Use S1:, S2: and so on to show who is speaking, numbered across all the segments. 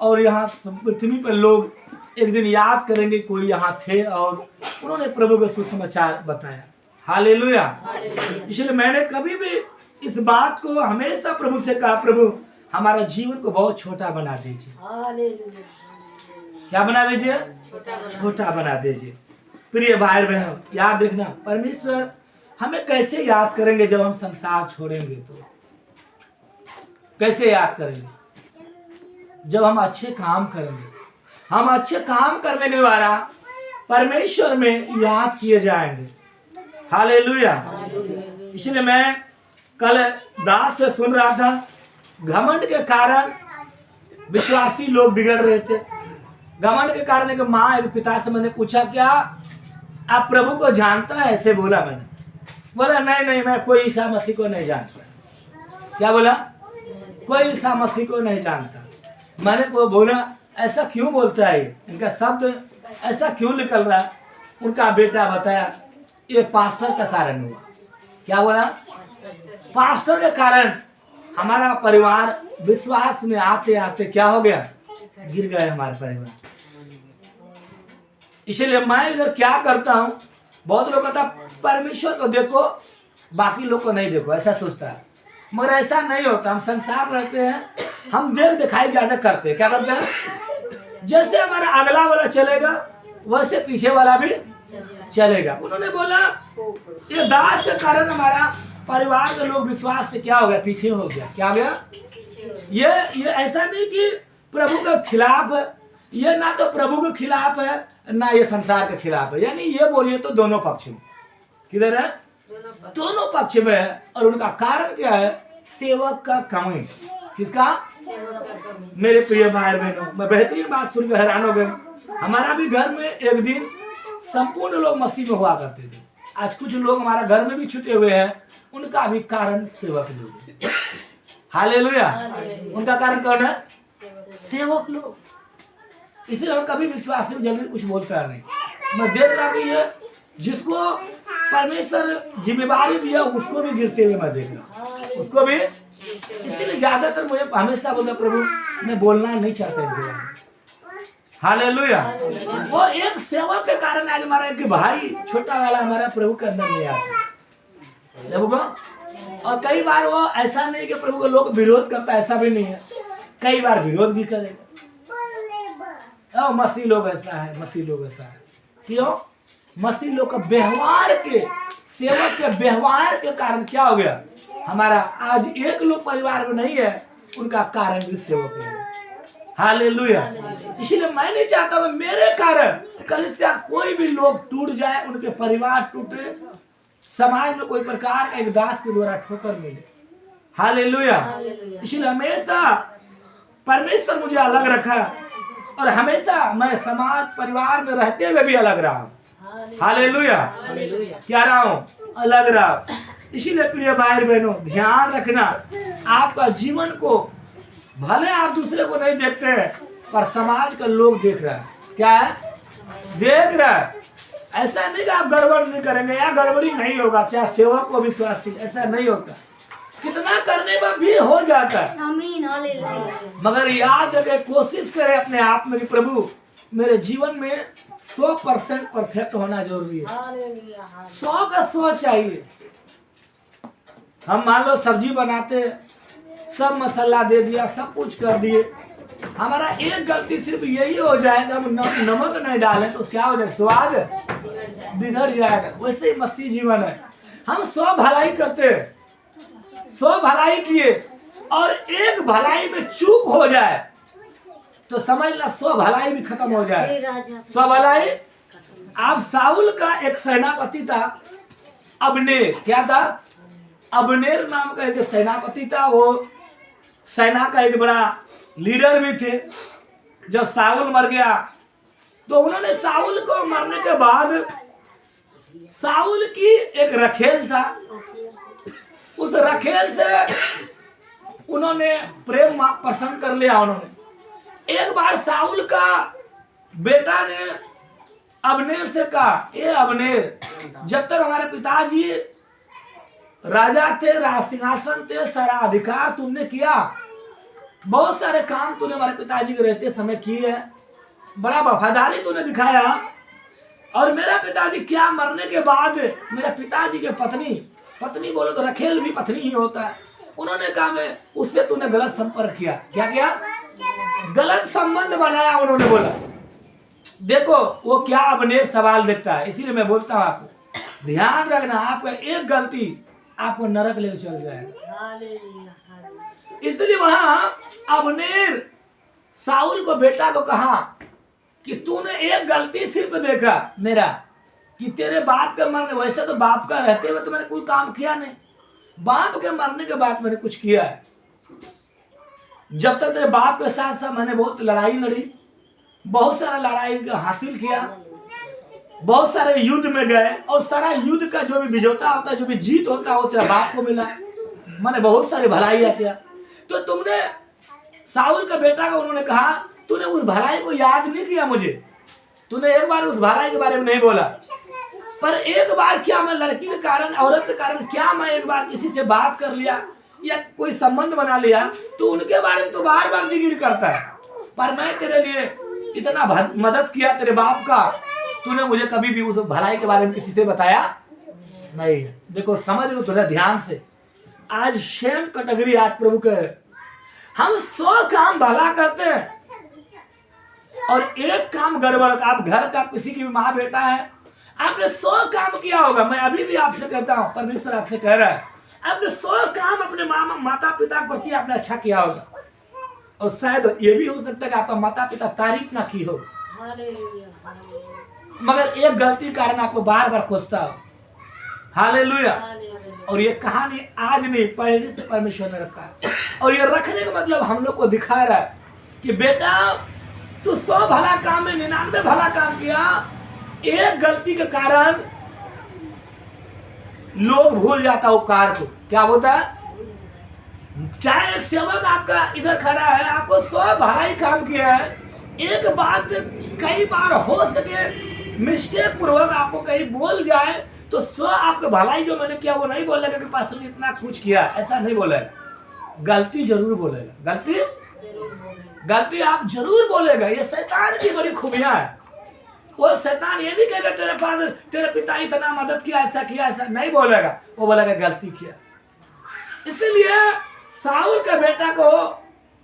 S1: और यहाँ पृथ्वी पर लोग एक दिन याद करेंगे कोई यहाँ थे और उन्होंने प्रभु का सुसमाचार बताया। हालेलुया। इसलिए मैंने कभी भी इस बात को हमेशा प्रभु से कहा, प्रभु हमारा जीवन को बहुत छोटा बना दीजिए। क्या बना दीजिए? छोटा बना दीजिए। प्रिय भाई बहनों, याद रखना, परमेश्वर हमें कैसे याद करेंगे जब हम संसार छोड़ेंगे? तो कैसे याद करेंगे? जब हम अच्छे काम करेंगे। हम अच्छे काम करने के द्वारा परमेश्वर में याद किए जाएंगे। हालेलुया। इसलिए मैं कल दास से सुन रहा था, घमंड के कारण विश्वासी लोग बिगड़ रहे थे। घमंड के कारण एक माँ एक पिता से मैंने पूछा, क्या आप प्रभु को जानता है? ऐसे बोला मैंने। बोला नहीं मैं कोई ईसा मसीह को नहीं जानता। क्या बोला? कोई ईसा मसीह को नहीं जानता। मैंने को बोला ऐसा क्यों बोलता है? इनका शब्द ऐसा क्यों निकल रहा है? उनका बेटा बताया ये पास्टर का कारण हुआ। क्या बोला? पास्टर के कारण हमारा परिवार विश्वास में आते आते क्या हो गया? गिर गए हमारे परिवार। इसलिए मैं इधर क्या करता हूँ, बहुत लोग कहता परमेश्वर को देखो बाकी लोग को नहीं देखो, ऐसा सोचता है। मगर ऐसा नहीं होता। हम संसार में रहते हैं, हम देख दिखाई ज्यादा करते हैं। क्या करते हैं? जैसे हमारा अगला वाला चलेगा वैसे पीछे वाला भी चलेगा। उन्होंने बोला ये दास के कारण हमारा परिवार के लोग विश्वास से क्या हो गया? पीछे हो गया। क्या हो गया? ये ऐसा नहीं कि प्रभु के खिलाफ है, ये ना तो प्रभु के खिलाफ है ना ये संसार के खिलाफ है। यानी ये बोलिए तो दोनों पक्ष में। किधर है? दोनों पक्ष में है। और उनका कारण क्या है? सेवक का कमी। किसका? मेरे प्रिय भाई बहनों, मैं बेहतरीन बात सुनकर हैरान हो गए। हमारा भी घर में एक दिन संपूर्ण लोग मसीह में हुआ करते थे। आज कुछ लोग हमारा घर में भी छुटे हुए हैं। उनका भी कारण सेवक लोग। हालेलुया। उनका कारण कौन है? सेवक लोग। इसलिए हम कभी विश्वास में जल्दी कुछ बोलता नहीं। मैं देख रहा कि ये जिसको परमेश्वर जिम्मेदारी दिया उसको भी गिरते हुए मैं देख रहा हूँ, उसको भी। इसीलिए ज्यादातर मुझे हमेशा बोलता प्रभु मैं बोलना नहीं चाहता। हालेलुया। वो एक सेवक के कारण आज हमारा एक भाई छोटा वाला हमारा प्रभु के अंदर नहीं आता प्रभु को। और कई बार वो ऐसा नहीं कि प्रभु को लोग विरोध करता, ऐसा भी नहीं है। कई बार विरोध भी करेगा। मसीह लोग ऐसा है, मसीह लोग ऐसा है। क्यों? मसीह लोग का व्यवहार के, सेवक के व्यवहार के कारण क्या हो गया? हमारा आज एक लोग परिवार में नहीं है, उनका कारण भी सेवक है। हालेलुया। इसलिए मैं नहीं चाहता हूँ मेरे कारण कलीसिया कोई भी लोग टूट जाए, उनके परिवार टूटे, समाज में कोई प्रकार का एक दास के द्वारा ठोकर मिले। हालेलुया। इसलिए हमेशा परमेश्वर मुझे अलग रखा और हमेशा मैं समाज परिवार में रहते हुए भी अलग रहा। हालेलुया। क्या रहा हूँ? अलग रहा। इसीलिए प्रिय भाई बहनों ध्यान रखना, आपका जीवन को भले आप दूसरे को नहीं देखते हैं पर समाज का लोग देख रहा है। क्या है? देख रहा है। ऐसा नहीं कि आप गड़बड़ नहीं करेंगे या गड़बड़ी नहीं होगा, चाहे सेवक को विश्वासी, ऐसा नहीं होता। कितना करने में भी हो जाता है। मगर याद रखे, कोशिश करें अपने आप में कि प्रभु मेरे जीवन में 100% परफेक्ट होना जरूरी है। 100 का 100 चाहिए। हम मान लो सब्जी बनाते, सब मसाला दे दिया, सब कुछ कर दिए, हमारा एक गलती सिर्फ यही हो जाएगा हम नमक नहीं डालें तो क्या हो जाएगा? स्वाद बिगड़ जाएगा। वैसे ही मसीह जीवन है। हम 100 भलाई करते, 100 भलाई किए और एक भलाई में चूक हो जाए तो समझ ला 100 भलाई भी खत्म हो जाए। 100 भलाई। अब साउल का एक सेनापति था अबनेर। क्या था? अबनेर नाम का एक सेनापति था। वो सेना का एक बड़ा लीडर भी थे। जब साउल मर गया तो उन्होंने साउल को मरने के बाद साउल की एक रखेल था, उस रखेल से उन्होंने प्रेम पसंद कर लिया। उन्होंने एक बार साउल का बेटा ने अबनेर से कहा, ए अबनेर, जब तक हमारे पिताजी राजा थे, सिंहासन थे, सारा अधिकार तुमने किया, बहुत सारे काम तूने हमारे पिताजी के रहते समय किए हैं, बड़ा वफादारी तूने दिखाया। और मेरा पिताजी क्या मरने के बाद मेरा पिताजी के पत्नी बोलो तो रखेल भी पत्नी ही होता है, उन्होंने कहा मैं उससे तूने गलत संपर्क किया। क्या किया? गलत संबंध बनाया। उन्होंने बोला देखो वो क्या अबनेर सवाल देखता है, इसीलिए मैं बोलता हूँ आपको ध्यान रखना, आपका एक गलती आपको नरक ले चल जाएगा। इसलिए वहां अबनेर साउल को बेटा को कहा कि तूने एक गलती सिर्फ देखा मेरा कि तेरे बाप के मरने, वैसे तो बाप का रहते हुए तो मैंने कोई काम किया नहीं, बाप के मरने के बाद मैंने कुछ किया है। जब तक तेरे बाप के साथ साथ मैंने बहुत लड़ाई लड़ी, बहुत सारा लड़ाई हासिल किया, बहुत सारे युद्ध में गए, और सारा युद्ध का जो भी विजेता होता है, जो भी जीत होता है वो तेरा बाप को मिला। मैंने बहुत सारी भलाई किया। तो तुमने साउल का बेटा को उन्होंने कहा तूने उस भलाई को याद नहीं किया मुझे, तूने एक बार उस भलाई के बारे में नहीं बोला। पर एक बार क्या मैं लड़की के कारण, औरत के कारण क्या मैं एक बार किसी से बात कर लिया या कोई संबंध बना लिया तो उनके बारे में तो बार बार जिक्र करता है। पर मैं तेरे लिए इतना मदद किया तेरे बाप का, तूने मुझे कभी भी उस भलाई के बारे में किसी से बताया नहीं। देखो समझ लो थोड़ा ध्यान से, आज सेम कैटेगरी आज प्रभु के, हम 100 काम भला करते हैं और एक काम गड़बड़। आप घर का किसी की माँ बेटा है, आपने 100 काम किया होगा, मैं अभी भी आपसे कहता हूँ, परमेश्वर आपसे कह रहा है आपने 100 काम अपने माता पिता के प्रति आपने अच्छा किया होगा, और शायद ये भी हो सकता है कि आपका माता पिता तारीफ ना की हो, मगर एक गलती के कारण आपको बार बार कोसता हो। हालेलुया। और ये कहानी आज नहीं पहले से परमेश्वर ने रखा है, और ये रखने का मतलब हम लोग को दिखा रहा है कि बेटा तू 100 भला काम में 99 भला काम किया, एक गलती के कारण लोग भूल जाता उपकार को। क्या होता है? चाहे एक सेवक आपका इधर खड़ा है, आपको 100 भलाई काम किया है, एक बात कई बार हो सके मिस्टेक पूर्वक आपको कहीं बोल जाए तो 100 आपके भलाई जो मैंने किया वो नहीं बोलेगा कि पास इतना कुछ किया, ऐसा नहीं बोलेगा, गलती जरूर बोलेगा, गलती आप जरूर बोलेगा। ये शैतान की बड़ी खूबियां है। वो शैतान ये नहीं कहेगा तेरे पास तेरे पिता इतना मदद किया, ऐसा किया, ऐसा नहीं बोलेगा, वो बोलेगा गलती किया। इसीलिए साउल के बेटा को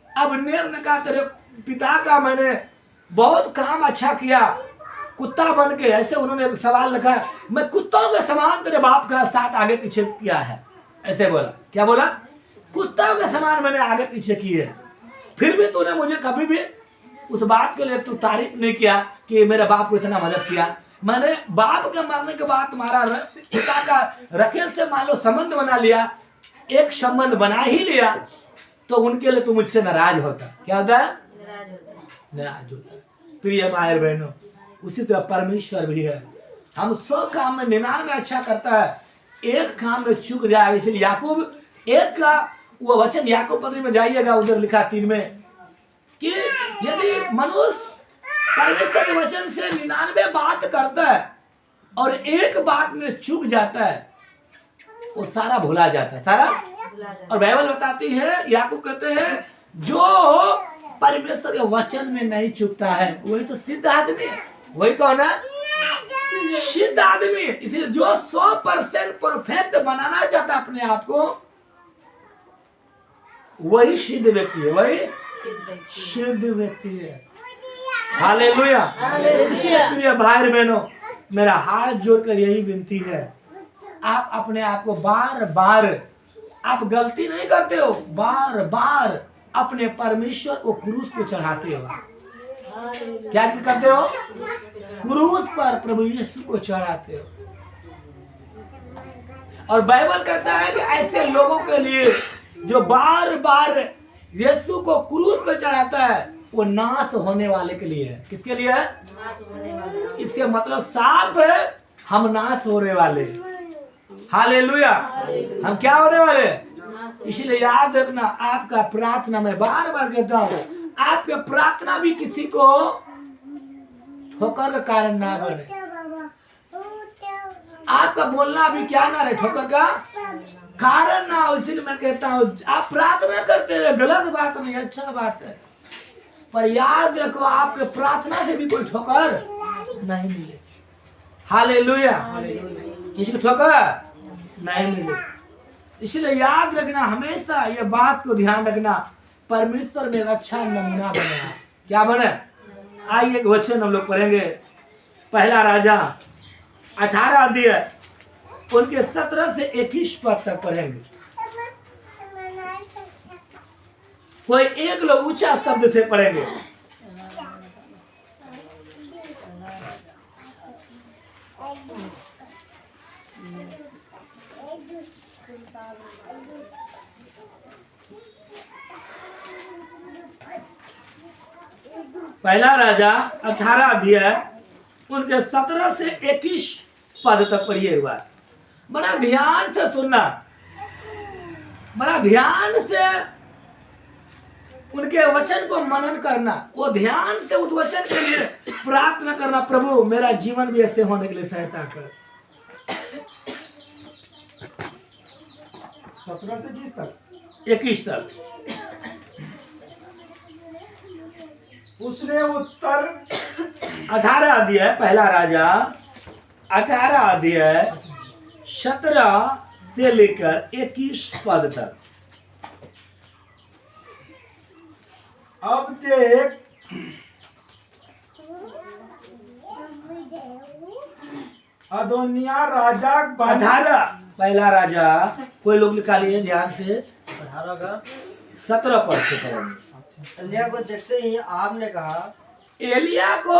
S1: अबनेर ने कहा तेरे पिता का मैंने बहुत काम अच्छा किया, कुत्ता बन के, ऐसे उन्होंने एक सवाल लिखा है, मैं कुत्तों के समान तेरे बाप का साथ आगे पीछे किया है, ऐसे बोला। क्या बोला? कुत्तों के समान मैंने आगे पीछे किए, फिर भी तूने मुझे कभी भी उस बात के लिए तू तारीफ नहीं किया कि मेरे बाप को इतना मदद किया। मैंने बाप के मरने के बाद तुम्हारा पिता का रखेल से मान लो संबंध बना लिया, एक संबंध बना ही लिया, तो उनके लिए तू मुझसे नाराज होता। क्या होता है? नाराज होता। प्रिय भाई बहनों, उसी तरह परमेश्वर भी है, हम 100 काम में 99 अच्छा करता है, एक काम में चूक जाए। इसलिए याकूब एक का वो वचन याकूब पत्री में जाइएगा, उधर लिखा 3 में कि यदि मनुष्य परमेश्वर के वचन से 99 बात करता है और एक बात में चूक जाता है, वो सारा भुला जाता है, सारा। और बाइबल बताती है, याकूब कहते हैं जो परमेश्वर के वचन में नहीं चूकता है वही तो सिद्ध आदमी है। वही कौन है? सिद्ध आदमी। इसलिए जो 100% परफेक्ट बनाना चाहता है अपने आप को, वही सिद्ध व्यक्ति है, वही सिद्ध व्यक्ति है। हालेलुया। इसलिए प्रिय भाई बहनों, मेरा हाथ जोड़कर यही विनती है, आप अपने आप को बार बार, आप गलती नहीं करते हो, बार बार अपने परमेश्वर को क्रूस पे चढ़ाते हो। क्या करते हो? क्रूस पर प्रभु यीशु को चढ़ाते हो। और बाइबल कहता है कि ऐसे लोगों के लिए जो बार बार यीशु को क्रूस पे चढ़ाता है, वो नाश होने वाले के लिए है। किसके लिए है? इसके मतलब साफ है, हम नाश होने वाले। हालेलुया। हम क्या होने वाले? इसलिए याद रखना, आपका प्रार्थना, मैं बार बार कहता हूँ, आपके प्रार्थना भी किसी को ठोकर का कारण ना बने, आपका बोलना भी क्या ना रहे ठोकर का। कारण ना हो। इसलिए मैं कहता हूँ आप प्रार्थना करते हैं, गलत बात नहीं, अच्छा बात है, पर याद रखो आपके प्रार्थना से भी कोई ठोकर नहीं मिले। हालेलुया। किसी को ठोकर नहीं मिले। इसलिए याद रखना, हमेशा ये बात को ध्यान रखना, परमेश्वर में एक अच्छा नमूना बना। क्या बने? आइए एक वचन हम लोग पढ़ेंगे, पहला राजा 18 अध्याय उनके 17 से 21 पद तक पढ़ेंगे। कोई एक लोग ऊंचा शब्द से पढ़ेंगे। पहला राजा 18 अध्याय उनके 17 से 21 पद तक पढ़िए एक बार। बड़ा ध्यान से सुनना, बड़ा ध्यान से उनके वचन को मनन करना, वो ध्यान से उस वचन के लिए प्रार्थना करना, प्रभु मेरा जीवन भी ऐसे होने के लिए सहायता कर।
S2: 17 से 20 तक
S1: 21 तक।
S2: उसने उत्तर
S1: 18 अध्याय पहला राजा 18 अध्याय 17 से लेकर 21 पद तक।
S2: अब देख अदोनिया राजा
S1: 18 पहला राजा, कोई लोग निकालिए ध्यान से,
S3: 18 का
S1: 17 पद से पढ़ेंगे।
S3: एलिया को देखते ही आहाब ने कहा,
S1: एलिया को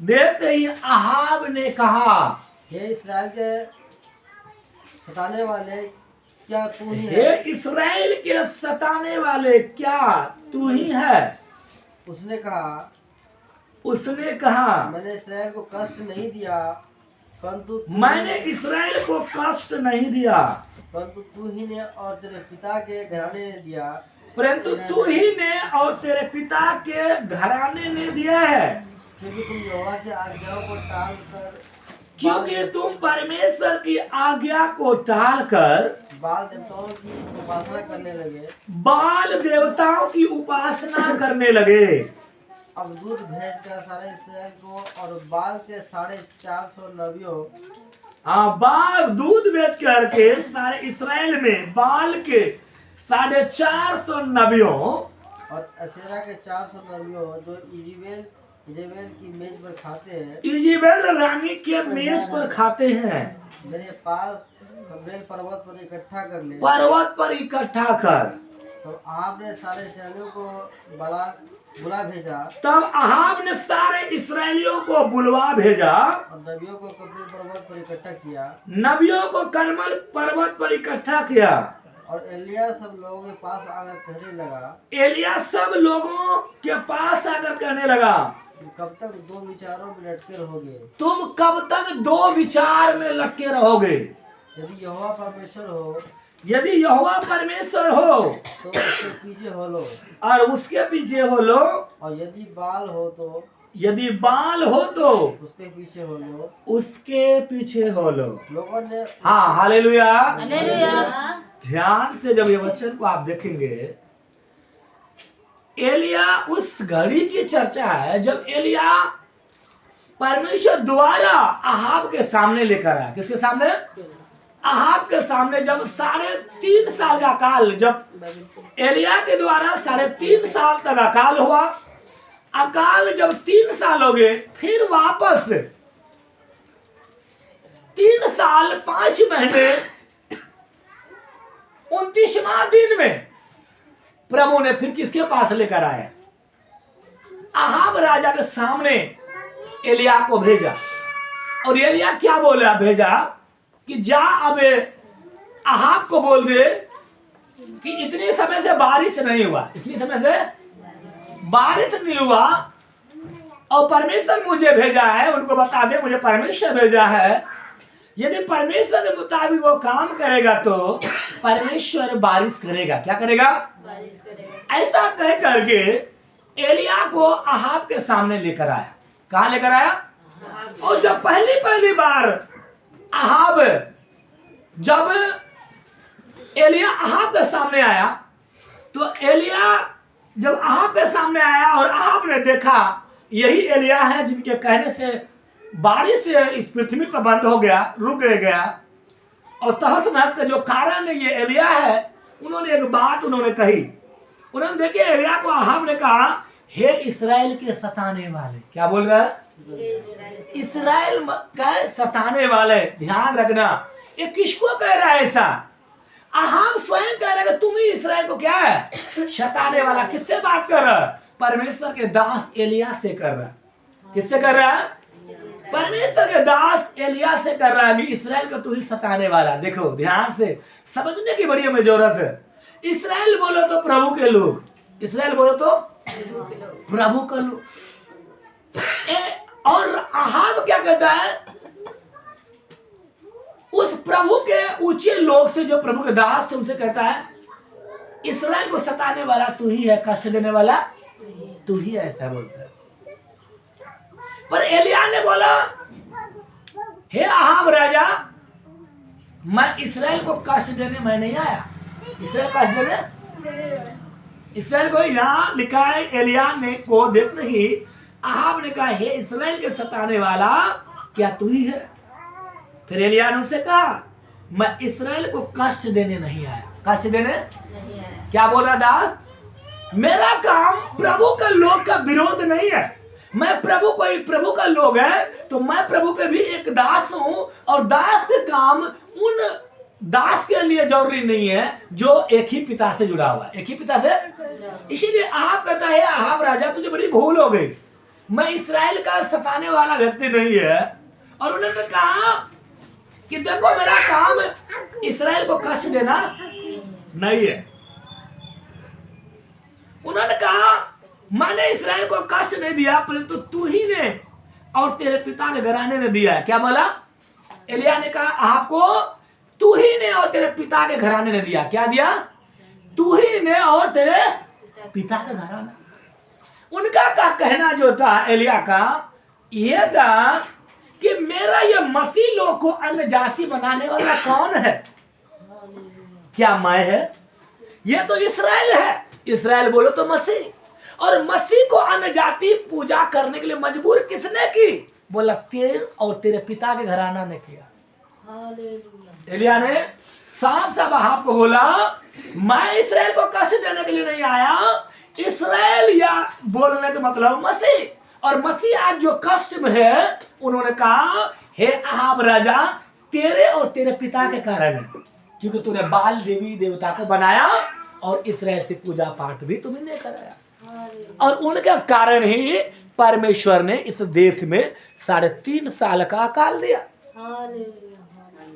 S1: देखते ही आहाब ने कहा,
S3: हे इस्राएल के सताने वाले, क्या तू ही
S1: हे
S3: है?
S1: इस्राएल के सताने वाले, क्या तू ही है?
S3: उसने कहा,
S1: उसने कहा,
S3: मैंने इस्राएल को कष्ट नहीं दिया, परंतु
S1: मैंने इस्राएल को कष्ट नहीं दिया,
S3: परंतु तू ही ने और तेरे पिता के घराने ने दिया,
S1: परंतु तू ही ने और तेरे पिता के घराने ने दिया है,
S3: क्योंकि तुम यहोवा की आज्ञाओं को टाल कर
S1: क्योंकि तुम परमेश्वर की आज्ञा को टाल कर
S3: बाल देवताओं की उपासना करने लगे।
S1: बाल देवताओं की उपासना करने लगे।
S3: अब दूध भेजकर सारे इस्राएल को और बाल के 450 नबियों
S1: हाँ, बाल दूध बेच करके सारे इसराइल में बाल के 450 नबियों
S3: और अशेरा के 400 नबियों जो इजेबेल की मेज पर खाते हैं,
S1: इजेबेल रानी के मेज पर खाते हैं,
S3: मेरे पास कब्रेल पर्वत पर इकट्ठा कर ले।
S1: पर्वत पर इकट्ठा कर।
S3: तो आपने सारे इस्राएलियों को बुला भेजा
S1: तब अहाब ने सारे इसराइलियों को बुलवा भेजा
S3: और नबियों को कब्रेल पर्वत पर इकट्ठा किया।
S1: नबियों को करमल पर्वत पर इकट्ठा किया।
S3: और एलिया सब लोगों के पास आकर कहने लगा,
S1: एलिया सब लोगों के पास आकर कहने लगा,
S3: कब तक दो विचारों में लटके रहोगे?
S1: तुम कब तक दो विचार में लटके रहोगे?
S3: यदि यहोवा परमेश्वर हो
S1: यदि यहोवा परमेश्वर हो
S3: तो उसके पीछे हो लो,
S1: और उसके पीछे हो लो,
S3: और यदि बाल हो तो
S1: यदि बाल हो तो
S3: उसके पीछे हो लो।
S1: उसके पीछे हो लो।
S3: लोगों ने
S1: हाँ, हालेलुया।
S4: हालेलुया।
S1: ध्यान से जब ये वचन को आप देखेंगे, एलिया उस घड़ी की चर्चा है जब एलिया परमेश्वर द्वारा अहाब के सामने लेकर आया। किसके सामने? अहाब के सामने। जब 3.5 साल का काल, जब एलिया के द्वारा 3.5 साल तक अकाल हुआ, अकाल जब 3 साल हो गए, फिर वापस 3 साल 5 महीने 29वां दिन में प्रभु ने फिर किसके पास लेकर आया? अहाब राजा के सामने एलिया को भेजा। और एलिया क्या बोला? भेजा कि जा अब अहाब को बोल दे कि इतने समय से बारिश नहीं हुआ, इतनी समय से बारिश नहीं हुआ, और परमेश्वर मुझे भेजा है, उनको बता दे मुझे परमेश्वर भेजा है। यदि परमेश्वर के मुताबिक वो काम करेगा तो परमेश्वर बारिश करेगा। क्या करेगा?
S4: बारिश करेगा।
S1: ऐसा कह करके एलिया को अहाब के सामने लेकर आया। कहाँ लेकर आया? और जब पहली बार अहाब जब एलिया अहाब के सामने आया, तो एलिया जब अहाब के सामने आया और अहाब ने देखा यही एलिया है जिनके कहने से बारिश इस पृथ्वी पर बंद हो गया, रुक गया, और तहस नहस का जो कारण है ये एलिया है। उन्होंने एक बात उन्होंने कही, उन्होंने देखिए एलिया को अहाब ने कहा, हे इस्राएल के सताने वाले, क्या बोल रहा है? इस्राएल का सताने वाले, ध्यान रखना ये किसको कह रहा है ऐसा? अहाब स्वयं कह रहा है कि तुम ही इस्राएल को क्या है सताने वाला। किससे बात कर रहा है? परमेश्वर के दास एलिया से कर रहा है। किससे कर रहा है? परमेश्वर के दास एलिया से कर रहा है कि इस्राएल को तू ही सताने वाला। देखो ध्यान से समझने की बड़ी हमें जरूरत है। इस्राएल बोलो तो प्रभु के लोग, इस्राएल बोलो तो प्रभु का लोग। और अहाब क्या कहता है? उस प्रभु के ऊंचे लोग से, जो प्रभु के दास थे, उनसे कहता है इस्राएल को सताने वाला तू ही है, कष्ट देने वाला तू ही है, ऐसा बोलता है। पर एलिया ने बोला, हे अहाब राजा, मैं इस्राएल को कष्ट देने मैं नहीं आया। इस्राएल कष्ट देने, इस्राएल को यहाँ लिखा है एलिया ने को देखते ही अहाब ने कहा, हे इस्राएल के सताने वाला क्या तू ही है? फिर एलिया ने उससे कहा, मैं इस्राएल को कष्ट देने नहीं आया। कष्ट देने नहीं आया। क्या बोल रहा दास? मेरा काम प्रभु का लोग का विरोध नहीं है। मैं प्रभु का लोग है तो मैं प्रभु के भी एक दास हूं, और दास के काम उन दास के लिए जरूरी नहीं है जो एक ही पिता से जुड़ा हुआ है, एक ही पिता से। इसीलिए अहाब कहता है, अहाब राजा तुझे बड़ी भूल हो गई, मैं इस्राएल का सताने वाला व्यक्ति नहीं है। और उन्होंने कहा कि देखो मेरा काम इस्राएल को कष्ट देना नहीं है। उन्होंने कहा मैंने इस्राएल को कष्ट नहीं दिया, परंतु तू ही ने और तेरे पिता के घराने ने दिया है। क्या बोला? एलिया ने कहा आपको तू ही ने और तेरे पिता के घराने ने दिया। क्या दिया? तू ही ने और तेरे पिता का घराना। उनका का कहना जो था एलिया का ये था कि मेरा ये मसीह लोग को अन्य जाति बनाने वाला कौन है? क्या मैं है? ये तो इस्राएल है। इस्राएल बोलो तो मसीह। और मसीह को अन्य जाति पूजा करने के लिए मजबूर किसने की? बोला तेरे और तेरे पिता के घराना ने किया। एलिया ने साफ साफ अहाब को बोला मैं इस्राएल को कष्ट देने के लिए नहीं आया। इस्राएल या बोलने का मतलब मसीह, और मसीह आज जो कष्ट में है उन्होंने कहा हे अहाब राजा तेरे और तेरे पिता के कारण है, क्योंकि तूने बाल देवी देवता को बनाया और इस्राएल से पूजा पाठ भी तुमने कराया, और उनके कारण ही परमेश्वर ने इस देश में 3.5 साल का अकाल दिया।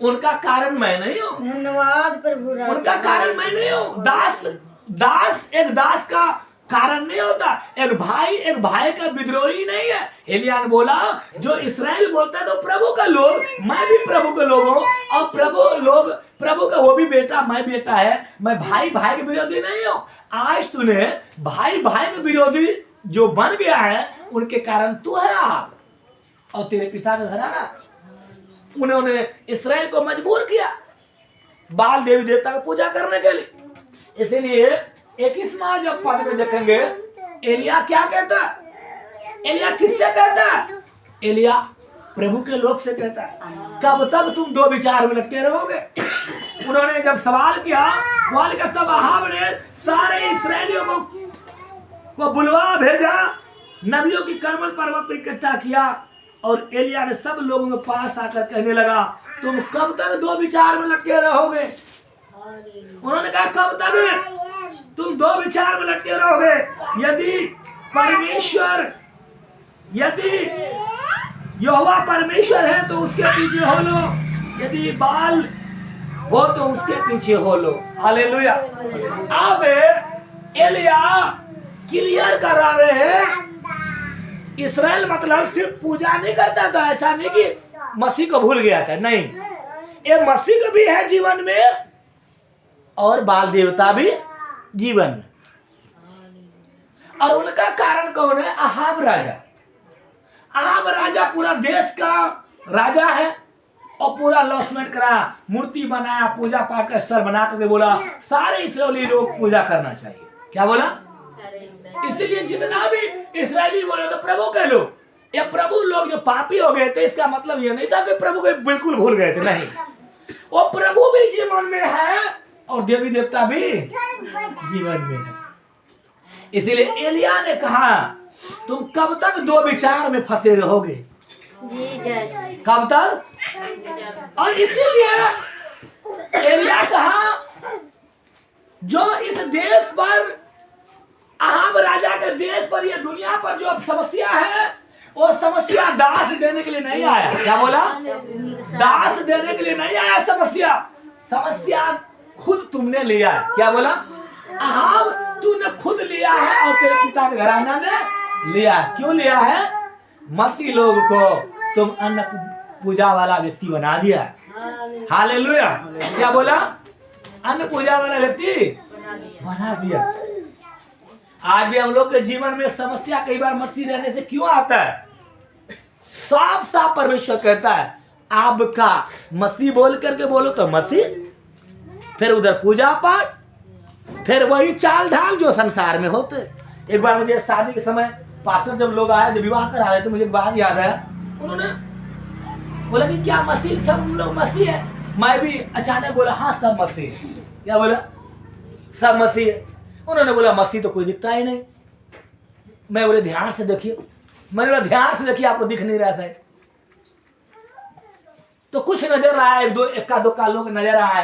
S1: उनका कारण मैं नहीं हूँ।
S4: धन्यवाद प्रभु।
S1: उनका कारण मैं नहीं हूँ। दास एक दास का कारण नहीं होता। एक भाई का विद्रोही नहीं है। एलिया ने बोला जो इस्राएल बोलता है तो प्रभु का लोग, मैं भी प्रभु का लोग हूँ, और प्रभु का वो भी बेटा, मैं बेटा है। मैं भाई के विरोधी नहीं हूँ। आज तूने भाई के विरोधी जो बन गया है उनके कारण तू है आप और तेरे पिता का घराना। उन्होंने इस्राएल को मजबूर किया बाल देवी देवता की पूजा करने के लिए। इसीलिए 21वां जब पद में देखेंगे एलिया क्या कहता? एलिया किससे कहता? एलिया प्रभु के लोग से कहता है कब तक तुम दो विचार में लटके रहोगे? उन्होंने जब सवाल किया तब अहाब ने सारे इस्राएलियों को बुलवा भेजा, नबियों की कर्मल पर्वत इकट्ठा किया, और एलिया ने सब लोगों के पास आकर कहने लगा तुम कब तक दो विचार में लटके रहोगे? उन्होंने कहा कब तक तुम दो विचार में लटके रहोगे? यदि यहोवा परमेश्वर है तो उसके पीछे हो लो, यदि बाल हो तो उसके पीछे हो लो। हालेलुया। अब एलिया क्लियर करा रहे हैं इस्राएल मतलब सिर्फ पूजा नहीं करता था, ऐसा नहीं कि मसीह को भूल गया था, नहीं, ये मसीह को भी है जीवन में और बाल देवता भी जीवन में। और उनका कारण कौन है? अहाब राजा। अहाब राजा पूरा देश का राजा है, और पूरा लॉसमेंट करा, मूर्ति बनाया, पूजा पाठ का स्थल बना करके बोला सारे इसराइली लोग पूजा करना चाहिए। क्या बोला? इसलिए जितना भी इसराइली बोले तो प्रभु कह लो, ये प्रभु लोग जो पापी हो गए थे, इसका मतलब ये नहीं था कि प्रभु को बिल्कुल भूल गए थे, नहीं, वो प्रभु भी जीवन में है और देवी देवता भी जीवन में है। इसीलिए एलिया ने कहा तुम कब तक दो विचार में फंसे रहोगे? कब तक? और इसीलिए एलिया कहा जो इस देश पर, अहाब राजा के देश पर, ये दुनिया पर जो समस्या है, वो समस्या दास देने के लिए नहीं आया। क्या बोला? दास देने के लिए नहीं आया समस्या खुद तुमने लिया है। क्या बोला? अहाब तूने खुद लिया है और तेरे पिता के घराना ने लिया। क्यों लिया है? मसीह लोग को तुम अन्न पूजा वाला व्यक्ति बना दिया। हालेलुया। क्या बोला? अन्न पूजा वाला व्यक्ति बना दिया। आज भी हम लोग के जीवन में समस्या कई बार मसीह रहने से क्यों आता है? साफ साफ परमेश्वर कहता है आपका मसीह बोल करके बोलो तो मसीह, फिर उधर पूजा पाठ, फिर वही चाल ढाल जो संसार में होते। एक बार मुझे शादी के समय पास्टर जब लोग आए, जब विवाह करा रहे थे, मुझे एक बात याद आया। उन्होंने बोला कि क्या मसीह, सब लोग मसीह है? मैं भी अचानक बोला हाँ सब मसीह है। क्या बोला? सब मसीह है। उन्होंने बोला मसीह तो कोई दिखता ही नहीं। मैं बोले ध्यान से देखिए। मैंने बोला ध्यान से देखिए, आपको दिख नहीं रहा था। तो कुछ नजर आया, इक्का दुक्का लोग नजर आया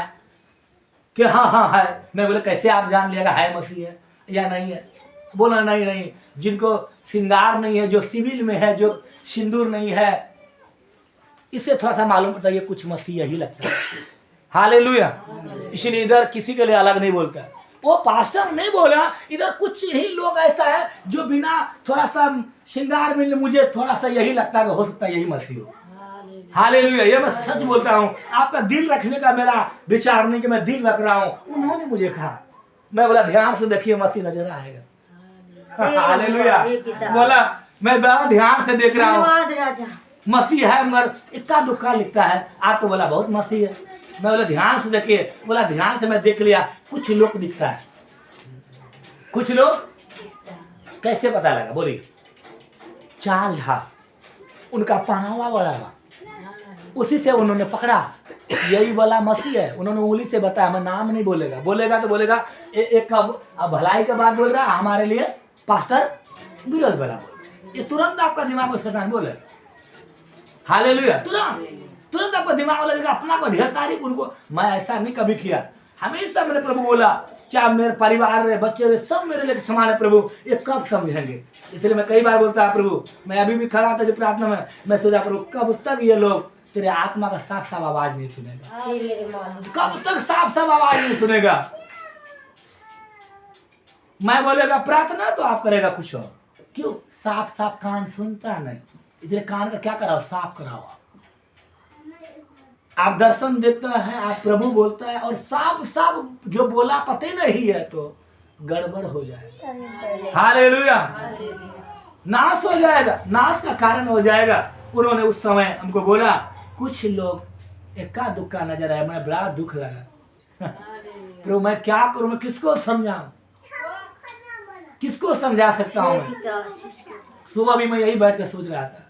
S1: कि हाँ है। मैं बोले कैसे आप जान लिएगा है मसीह है या नहीं है? बोला नहीं, जिनको श्रृंगार नहीं है, जो सिविल में है, जो सिंदूर नहीं है, इससे थोड़ा सा मालूम पड़ता है ये कुछ मसीह ही लगता है। हालेलुया। इसलिए इधर किसी के लिए अलग नहीं बोलता। वो पास्टर नहीं बोला, इधर कुछ ही लोग ऐसा है जो बिना थोड़ा सा श्रृंगार में, मुझे थोड़ा सा यही लगता है कि हो सकता है यही मसीह हो। हालेलुया। ये मैं सच बोलता हूँ, आपका दिल रखने का मेरा विचार नहीं कि मैं दिल रख रहा हूँ। उन्होंने मुझे कहा, मैं बोला ध्यान से देखिए मसीह नजर आएगा। हालेलुया। बोला मैं बड़ा ध्यान से देख रहा हूँ, मसीह है मगर इक्का दुक्का लिखता है। आप तो बोला बहुत मसीह है। मैं बोला ध्यान से देखिए। बोला ध्यान से मैं देख लिया, कुछ लोग दिखता है। कुछ लोग कैसे पता लगा? बोलिए। चाल ढाल, उनका पहनावा वाला, उसी से उन्होंने पकड़ा यही वाला मसीह है। उन्होंने उंगली से बताया, मैं नाम नहीं बोलेगा तो बोलेगा एक भलाई का बात बोल रहा है, हमारे लिए पास्टर विरोध वाला बोल। ये तुरंत आपका दिमाग में शैतान बोले। हालेलुया। तुरंत आपका दिमाग लगेगा अपना को ढेर तारीफ उनको। मैं ऐसा नहीं कभी किया, हमेशा मैंने प्रभु बोला, चाहे मेरे परिवार रहे, बच्चे रहे, सब मेरे लिए समान है प्रभु। ये कब समझेंगे? इसलिए मैं कई बार बोलता है प्रभु, मैं अभी भी खड़ा था जो प्रार्थना में, मैं सोचा प्रभु कब तक ये लोग तेरे आत्मा का साफ साफ आवाज नहीं सुनेगा? कब तक साफ साफ आवाज नहीं सुनेगा? मैं बोलेगा प्रार्थना तो आप करेगा कुछ और। क्यों? साफ साफ कान सुनता नहीं, इसलिए कान का क्या कराओ? साफ कराओ। आप दर्शन देता है, आप प्रभु बोलता है और साफ साफ जो बोला पते नहीं है तो गड़बड़ हो जाएगा। हालेलुया। नाश हो जाएगा, नाश का कारण हो जाएगा। उन्होंने उस समय हमको बोला कुछ लोग इक्का दुक्का नजर आया। मैं बड़ा दुख लगा। प्रभु मैं क्या करूं? मैं किसको समझाऊं? किसको समझा सकता हूं? मैं सुबह भी मैं यही बैठ कर सोच रहा था,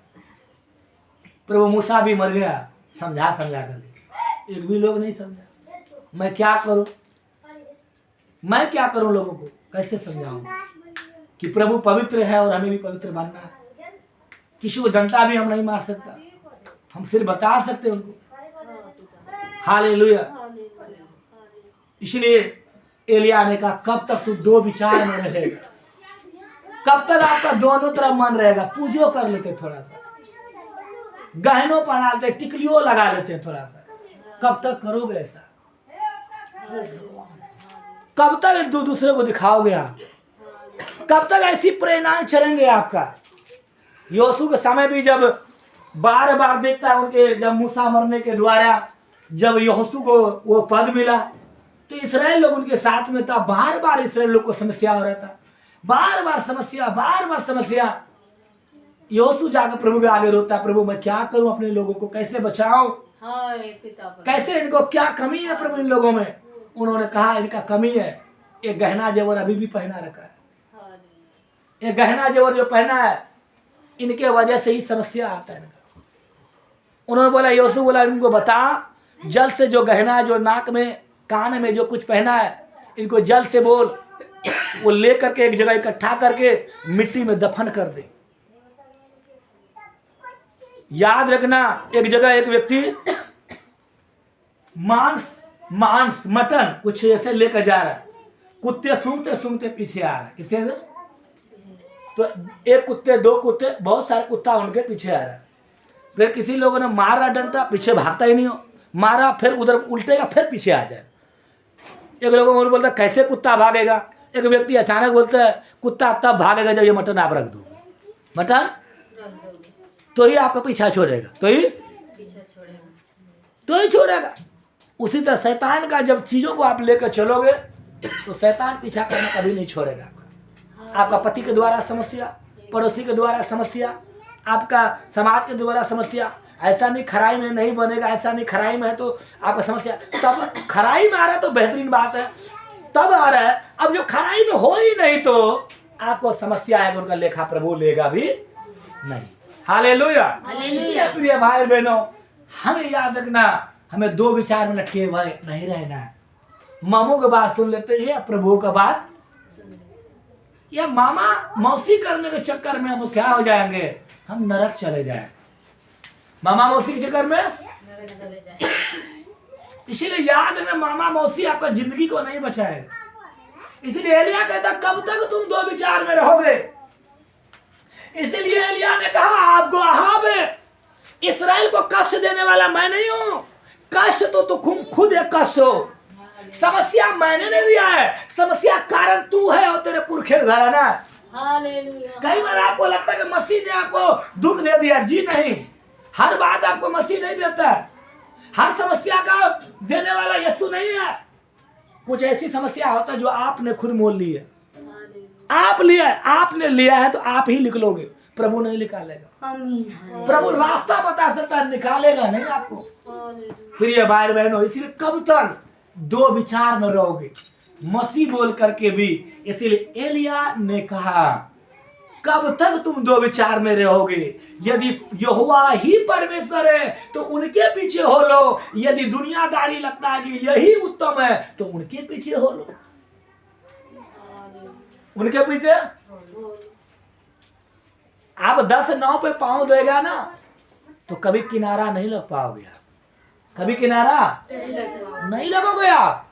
S1: प्रभु मूसा भी मर गया समझा करके, एक भी लोग नहीं समझा। मैं क्या करूं? मैं क्या करूं? लोगों को कैसे समझाऊं कि प्रभु पवित्र है और हमें भी पवित्र बनना है। किसी को डंटा भी हम नहीं मार सकता, हम सिर्फ बता सकते उनको। हालेलुया। इसलिए एलिया ने कहा कब तक तू दो विचार में रहेगा? कब तक आपका दोनों तरफ मन रहेगा? पूजो कर लेते, थोड़ा सा गहनों पहना लेते, टिकलियों लगा लेते हैं थोड़ा सा। कब तक करोगे ऐसा? कब तक दूसरे को दिखाओगे आप? कब तक ऐसी प्रेरणाएं चलेंगे आपका? योशू के समय भी जब बार बार देखता है उनके, जब मूसा मरने के द्वारा जब योशू को वो पद मिला तो इसराइल लोग उनके साथ में था। बार बार इसराइल लोग को समस्या हो रहा था, बार बार समस्या। योशू जाकर प्रभु के आगे रोता, प्रभु मैं क्या करूं? अपने लोगों को कैसे बचाऊं?
S4: हाय पिता पर
S1: कैसे, इनको क्या कमी है प्रभु इन लोगों में? उन्होंने कहा इनका कमी है एक गहना जेवर अभी भी पहना रखा है।
S4: हालेलुया
S1: ये गहना जेवर जो पहना है, इनके वजह से ही समस्या आता है इनका। उन्होंने बोला, यीशु बोला इनको बता, जल से जो गहना, जो नाक में कान में जो कुछ पहना है, इनको जल से बोल, वो ले करके एक जगह इकट्ठा करके मिट्टी में दफन कर दे। याद रखना, एक जगह एक व्यक्ति मांस मटन कुछ ऐसे लेकर जा रहा है, कुत्ते सूंघते सूंघते पीछे आ रहा है। किससे? तो एक कुत्ते, दो कुत्ते, बहुत सारे कुत्ता उनके पीछे आ रहा है। फिर किसी लोगों ने मारा डंडा, पीछे भागता ही नहीं हो, मारा, फिर उधर उल्टेगा, फिर पीछे आ जाए। एक लोगों को बोलता कैसे कुत्ता भागेगा? एक व्यक्ति अचानक बोलता है कुत्ता तब भागेगा जब ये मटन आप रख दो। मटन
S4: रख दोगे
S1: तो ही आपका पीछा छोड़ेगा, तो ही
S4: पीछे छोड़ेगा।
S1: छोड़ेगा। उसी तरह शैतान का जब चीजों को आप लेकर चलोगे तो शैतान पीछा करना कभी नहीं छोड़ेगा आपका। आपका पति के द्वारा समस्या, पड़ोसी के द्वारा समस्या, आपका समाज के द्वारा समस्या, ऐसा नहीं खराई में नहीं बनेगा, ऐसा नहीं खराई में है तो आपका समस्या। तब खराई में आ रहा है तो बेहतरीन बात है, तब आ रहा है। अब जो खराई में हो ही नहीं तो आपको समस्या है, उनका लेखा प्रभु लेगा भी नहीं। हालेलुया।
S4: हालेलुया।
S1: प्रिय भाई बहनों, हमें याद रखना, हमें दो विचार में लटके हुए नहीं रहना है। मामू की बात सुन लेते हैं या प्रभु का बात, या मामा मौसी करने के चक्कर में हम क्या हो जाएंगे, हम नरक चले जाएंगे। मामा मौसी के चक्कर में
S4: नरक चले जाए।
S1: इसीलिए याद रखना, मामा मौसी आपका जिंदगी को नहीं बचाएगा। इसलिए एलिया कहता कब तक तुम दो विचार में रहोगे। इसलिए एलिया ने कहा आपको अहाब इस्राएल को कष्ट देने वाला मैं नहीं हूं, कष्ट तो तुम खुद एक कष्ट हो। समस्या मैंने नहीं दिया है, समस्या कारण तू है और तेरे पुरखे घराना।
S4: हालेलुया।
S1: कई बार आपको लगता है कि मसीह ने आपको दुख दे दिया, जी नहीं, हर बात आपको मसीह नहीं देता है, हर समस्या का देने वाला यीशु नहीं है। कुछ ऐसी समस्या होता है जो आपने खुद मोल ली है, आप लिया है, आपने लिया है तो आप ही निकलोगे, प्रभु नहीं निकालेगा।
S4: आमीन।
S1: प्रभु रास्ता बता सकता है, निकालेगा नहीं आपको।
S4: हालेलुया।
S1: प्रिय भाई बहनों, इसलिए कब तक दो विचार में रहोगे, मसीह बोल करके भी। इसलिए एलिया ने कहा कब तक तुम दो विचार में रहोगे, यदि यहोवा ही परमेश्वर है तो उनके पीछे हो लो, यदि दुनियादारी लगता है कि यही उत्तम है तो उनके पीछे हो लो। उनके पीछे आप 10 नाव पे पांव देगा ना तो कभी किनारा नहीं लग पाओगे आप, कभी किनारा नहीं लगोगे आप।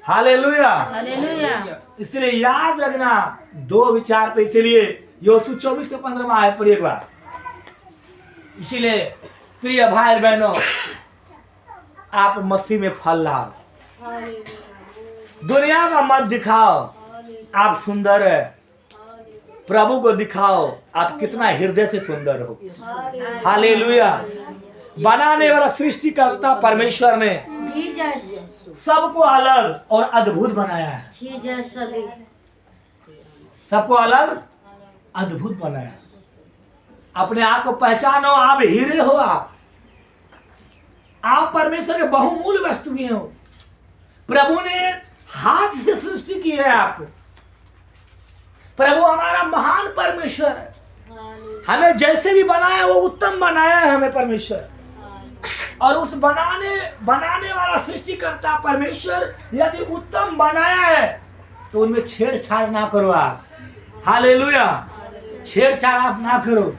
S1: हालेलुया।
S4: हालेलुया।
S1: इसलिए याद रखना दो विचार पे। इसलिए योशू 24 के 15 आयत पर एक बार, इसीलिए प्रिय भाई बहनों, आप मसीह में फल लाओ, दुनिया का मत दिखाओ आप सुंदर है, प्रभु को दिखाओ आप कितना हृदय से सुंदर हो। हालेलुया। बनाने वाला सृष्टिकर्ता परमेश्वर ने सबको अलग और अद्भुत बनाया है, सबको अलग अद्भुत बनाया। अपने आप को पहचानो, आप हीरे हो, आप परमेश्वर के बहुमूल्य वस्तुएं हो। प्रभु ने हाथ से सृष्टि की है आपको। प्रभु हमारा महान परमेश्वर है, हमें जैसे भी बनाया वो उत्तम बनाया है हमें परमेश्वर। और उस बनाने वाला सृष्टिकर्ता परमेश्वर यदि उत्तम बनाया है तो उनमें छेड़छाड़ ना करो आप। हालेलुया। छेड़छाड़ आप ना करो।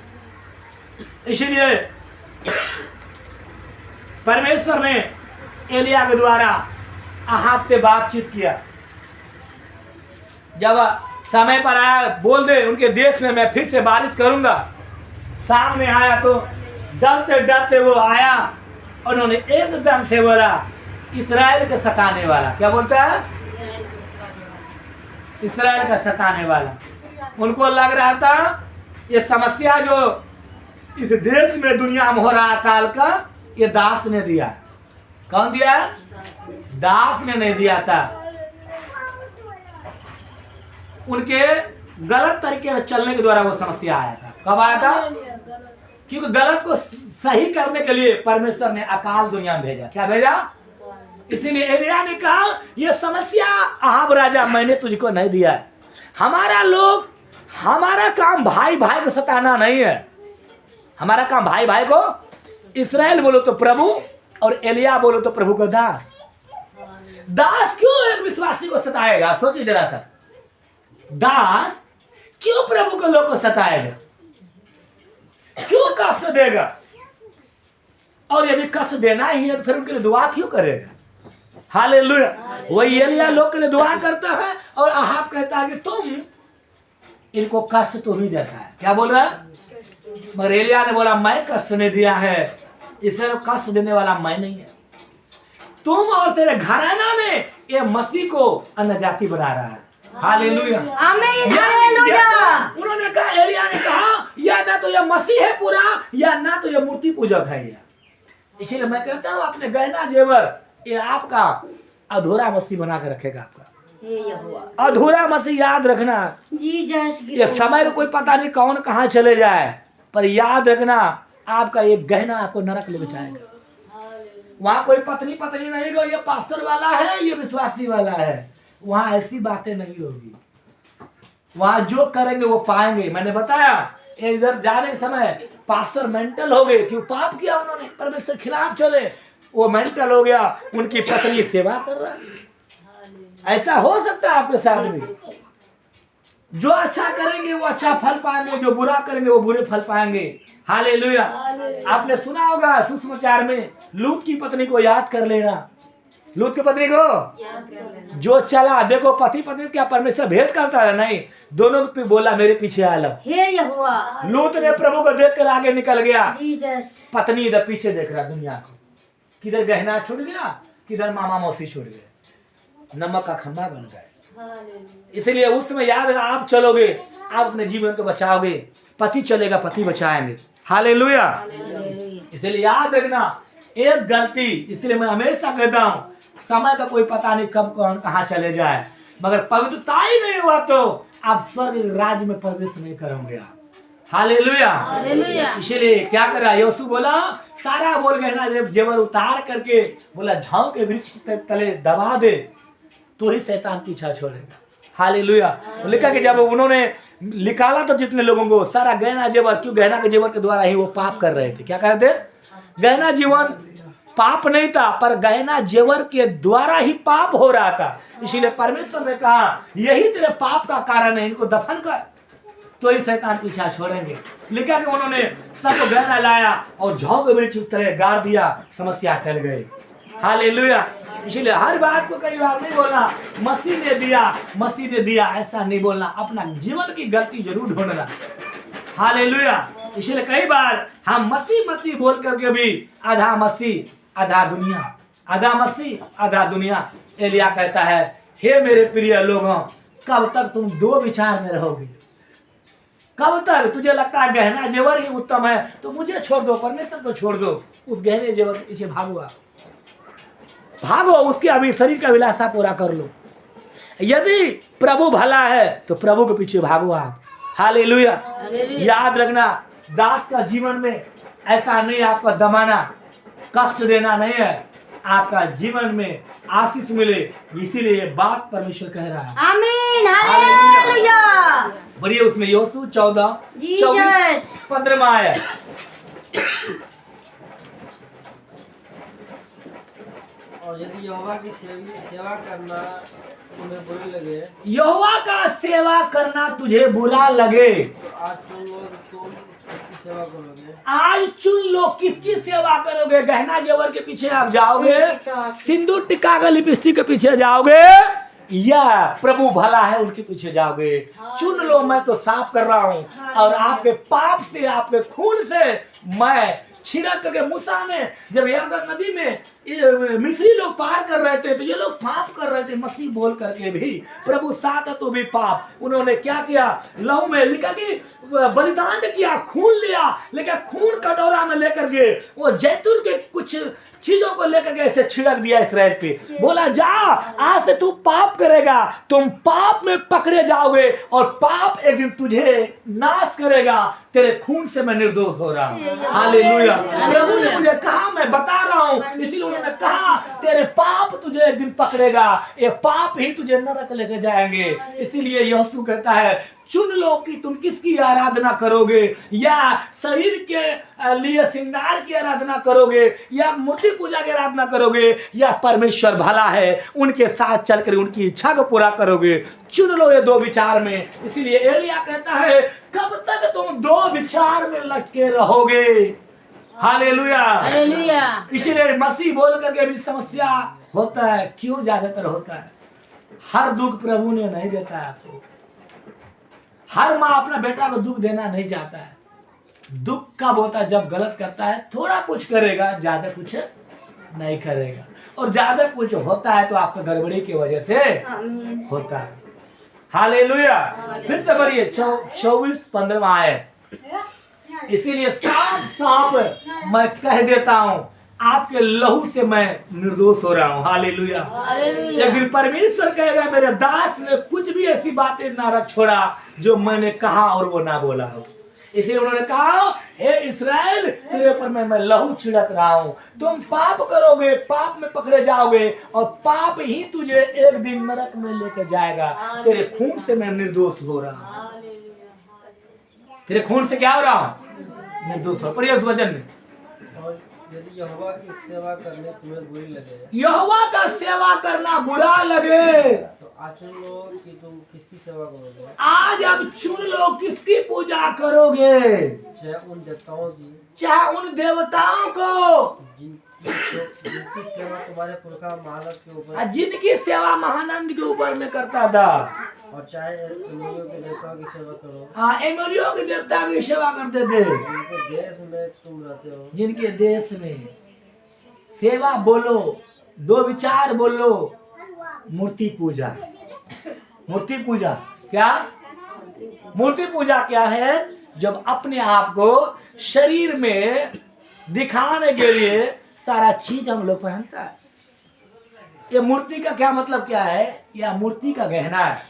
S1: इसलिए परमेश्वर ने एलिया के द्वारा अहाब से बातचीत किया। जब समय पर आया, बोल दे उनके देश में मैं फिर से बारिश करूंगा। सामने आया तो डरते डरते वो आया, उन्होंने एकदम से बोला इस्राएल के सताने वाला। क्या बोलता है? इस्राएल का सताने वाला। उनको लग रहा था ये समस्या जो इस देश में दुनिया में हो रहा काल का, ये दास ने दिया। कौन दिया? दास ने नहीं दिया था। उनके गलत तरीके से चलने के द्वारा वो समस्या आया था। कब आया था? क्योंकि गलत को सही करने के लिए परमेश्वर ने अकाल दुनिया में भेजा। क्या भेजा? इसीलिए एलिया ने कहा ये समस्या अहाब राजा मैंने तुझको नहीं दिया है। हमारा काम भाई भाई को सताना नहीं है। हमारा काम भाई भाई को, इस्राएल बोलो तो प्रभु और एलिया बोलो तो प्रभु का दास। दास क्यों एक विश्वासी को सताएगा? सोचिए जरा सा, दास क्यों प्रभु के लोग को सताएगा? क्यों कष्ट देगा? और यदि कष्ट देना ही है तो फिर उनके लिए दुआ क्यों करेगा? हालेलुया। वही एलिया लोग के लिए दुआ करता है और अहाब कहता है कि तुम इनको कष्ट तो ही देता है। क्या बोल रहा है? मगर एलिया ने बोला मैं कष्ट नहीं दिया है, इसे कष्ट देने वाला मैं नहीं है। तुम और तेरे घराना ने ये मसीह को अन्य जाति बना रहा है। हालेलुया,
S5: आमीन, हालेलुया।
S1: उन्होंने कहा, एलिया ने कहा या ना तो ये मसीह है पूरा या ना तो ये मूर्ति पूजक है। इसीलिए मैं कहता हूँ अपने गहना जेवर ये आपका अधूरा मसीह बना के रखेगा। आपका
S5: हे यहोवा,
S1: अधूरा मसीह याद रखना।
S5: जीसस
S1: ये समय का कोई पता नहीं कौन कहाँ चले जाए, पर याद रखना आपका ये गहना आपको नरक ले जाएगा। वहाँ कोई पत्नी नहीं हो, ये पास्टर वाला है ये विश्वासी वाला है, वहाँ ऐसी बातें नहीं होगी। वहाँ जो करेंगे वो पाएंगे। मैंने बताया इधर जाने के समय पास्टर मेंटल हो गए, क्यों? पाप किया उन्होंने, परमेश्वर के खिलाफ चले, वो मेंटल हो गया, उनकी पत्नी सेवा कर रहा है। ऐसा हो सकता है आपके साथ भी। जो अच्छा करेंगे वो अच्छा फल पाएंगे, जो बुरा करेंगे वो बुरे फल पाएंगे। हालेलुया। आपने सुना होगा सुसमाचार में लूत की पत्नी को याद कर लेना। लूत की पत्नी को जो चला, देखो पति पत्नी क्या परमेश्वर भेद करता है? नहीं, दोनों पे बोला मेरे पीछे आ लो।
S5: हे यहोवा,
S1: लूत ने प्रभु को देखकर आगे निकल गया,
S5: जीसस।
S1: पत्नी इधर पीछे देख रहा दुनिया को, किधर गहना छूट गया, किधर मामा मौसी छूट गए, नमक का खंभा बन गए। इसलिए उस समय याद रखना, आप चलोगे आप अपने जीवन को बचाओगे, पति चलेगा पति बचाएंगे। हालेलुया। इसलिए याद रखना एक गलती, इसलिए मैं हमेशा कहता हूँ समय का कोई पता नहीं कब कौन कहाँ चले जाए, मगर पवित्रता ही नहीं हुआ तो आप स्वर्ग राज्य में प्रवेश नहीं करोगे आप। हालेलुया। इसीलिए क्या कर रहा है योसू? बोला सारा बोल गए ना जेवर उतार करके बोला झाऊ के वृक्ष के तले दबा दे तो ही शैतान पीछा छोड़ेगा। हालेलुया। लिखा कि जब उन्होंने निकाला तो जितने लोगों को सारा गहना जेवर, क्यों? गहना के जेवर के द्वारा ही वो पाप कर रहे थे। क्या कर रहे थे? गहना जीवन पाप नहीं था, पर गहना जेवर के द्वारा ही पाप हो रहा था। इसीलिए परमेश्वर ने कहा यही तेरे पाप का कारण है, इनको दफन कर तो ही शैतान पीछा छोड़ेंगे। लिखा कि उन्होंने सब गहना लाया और झाऊ के वृक्ष तले गाड़ दिया, समस्या टल गई। हालेलुया। इसीलिए हर बात को कई बार नहीं बोलना मसीह ने दिया ऐसा नहीं बोलना, अपना जीवन की गलती जरूर ढूंढना। हालेलुया। इसलिए कई बार हम मसीह बोल करके भी आधा मसीह आधा दुनिया, आधा मसीह आधा दुनिया। एलिया कहता है हे मेरे प्रिय लोगों, कब तक तुम दो विचार में रहोगे? कब तक? तुझे लगता है गहना जेवर ही उत्तम है तो मुझे छोड़ दो, परमेश्वर को छोड़ दो, उस गहने जेवर के पीछे भागो, उसके अभी शरीर का विलासा पूरा कर लो। यदि प्रभु भला है तो प्रभु के पीछे भागो आप। हालेलुया। याद रखना दास का जीवन में ऐसा नहीं, आपका दमाना कष्ट देना नहीं है, आपका जीवन में आशीष मिले, इसीलिए ये बात परमेश्वर कह रहा है।
S5: आमीन, हालेलुया।
S1: बढ़िए उसमें योसू 14:24-15 आया।
S3: और यदि यहोवा की सेवा करना तुम्हें बुरी लगे,
S1: यहोवा का सेवा करना तुझे बुरा लगे
S3: तो आज तुम लोग किसकी सेवा करोगे?
S1: आज चुन लो किसकी सेवा करोगे। गहना जेवर के पीछे आप जाओगे, सिंदूर टिक्का का लिपस्टिक के पीछे जाओगे, या प्रभु भला है उनके पीछे जाओगे? चुन लो। मैं तो साफ कर रहा हूँ और आपके पाप से, आपके खून से मैं छिड़क करके, मूसा ने जब यरदन नदी में मिस्री लोग पार कर रहे थे तो ये लोग पाप कर रहे थे, मसीह बोल करके भी प्रभु साथ है तो भी पाप। उन्होंने क्या किया? लहू में लिखा कि बलिदान किया, खून लिया, लेकिन खून कटोरा में लेकर के वो जैतून के कुछ कुछ चीजों को लेकर के ऐसे छिड़क दिया इसराइल पे, बोला जा आज से तू पाप करेगा, तुम पाप में पकड़े जाओगे और पाप एक दिन तुझे नाश करेगा, तेरे खून से मैं निर्दोष हो रहा हूँ। हालेलुया। प्रभु ने मुझे कहा, मैं बता रहा हूँ, इसीलिए उन्होंने कहा तेरे पाप तुझे एक दिन पकड़ेगा, ये पाप ही तुझे नरक लेके जाएंगे। इसीलिए यहोशू कहता है चुन लो कि तुम किसकी आराधना करोगे, या शरीर के लिए श्रृंगार की आराधना करोगे, या मूर्ति पूजा की आराधना करोगे, या परमेश्वर भला है उनके साथ चलकर उनकी इच्छा को पूरा करोगे। चुन लो ये दो विचार में। इसीलिए एलिया कहता है कब तक तुम दो विचार में लटके रहोगे। हालेलुया।
S4: हालेलुया।
S1: इसीलिए मसीह बोल करके भी समस्या होता है। क्यों ज्यादातर होता है? हर दुख प्रभु ने नहीं देता है आपको। हर माँ अपना बेटा को दुख देना नहीं चाहता है। दुख कब होता है? जब गलत करता है, थोड़ा कुछ करेगा, ज्यादा कुछ नहीं करेगा। और ज्यादा कुछ होता है तो आपका गड़बड़ी की वजह से होता है। हालेलुया। फिर से बढ़िए 24-15 आयत। इसीलिए साफ साफ मैं कह देता हूँ आपके लहू से मैं निर्दोष हो रहा हूँ। हालेलुया।
S4: हालेलुया।
S1: एक दिन परमेश्वर कहेगा मेरे दास ने कुछ भी ऐसी बातें ना रख छोड़ा जो मैंने कहा और वो ना बोला हो। इसलिए उन्होंने कहा हे इस्राएल तेरे ऊपर मैं लहू छिड़क रहा हूँ, तुम पाप करोगे, पाप में पकड़े जाओगे और पाप ही तुझे एक दिन नरक में लेकर जाएगा। तेरे खून से मैं निर्दोष हो रहा हूँ। तेरे खून से क्या हो रहा हूँ? निर्दोष हो। पढ़िए उस वचन में।
S3: और यदि यहोवा की सेवा करने तुम्हें बुरी लगे,
S1: यहोवा का सेवा करना बुरा लगे
S3: तो आज चुन लो कि तुम किसकी सेवा करोगे,
S1: आज अब चुन लो किसकी पूजा करोगे।
S3: चाहे उन देवताओं की
S1: चाहे उन देवताओं को
S3: जिनकी सेवा तुम्हारे पुरखा महानद के ऊपर,
S1: जिनकी सेवा महानंद के ऊपर में करता था,
S3: और चाहे एमोरियों के देवताओं की सेवा करो,
S1: हाँ एमोरियों के देवता की सेवा करते थे।
S3: जिनके देश में तुम रहते हो,
S1: जिनके देश में सेवा बोलो, दो विचार बोलो, मूर्ति पूजा। मूर्ति पूजा क्या? मूर्ति पूजा क्या है? जब अपने आप को शरीर में दिखाने के लिए सारा चीज हम लोग पहनता है। ये मूर्ति का क्या मतलब क्या है? यह मूर्ति का गहना है,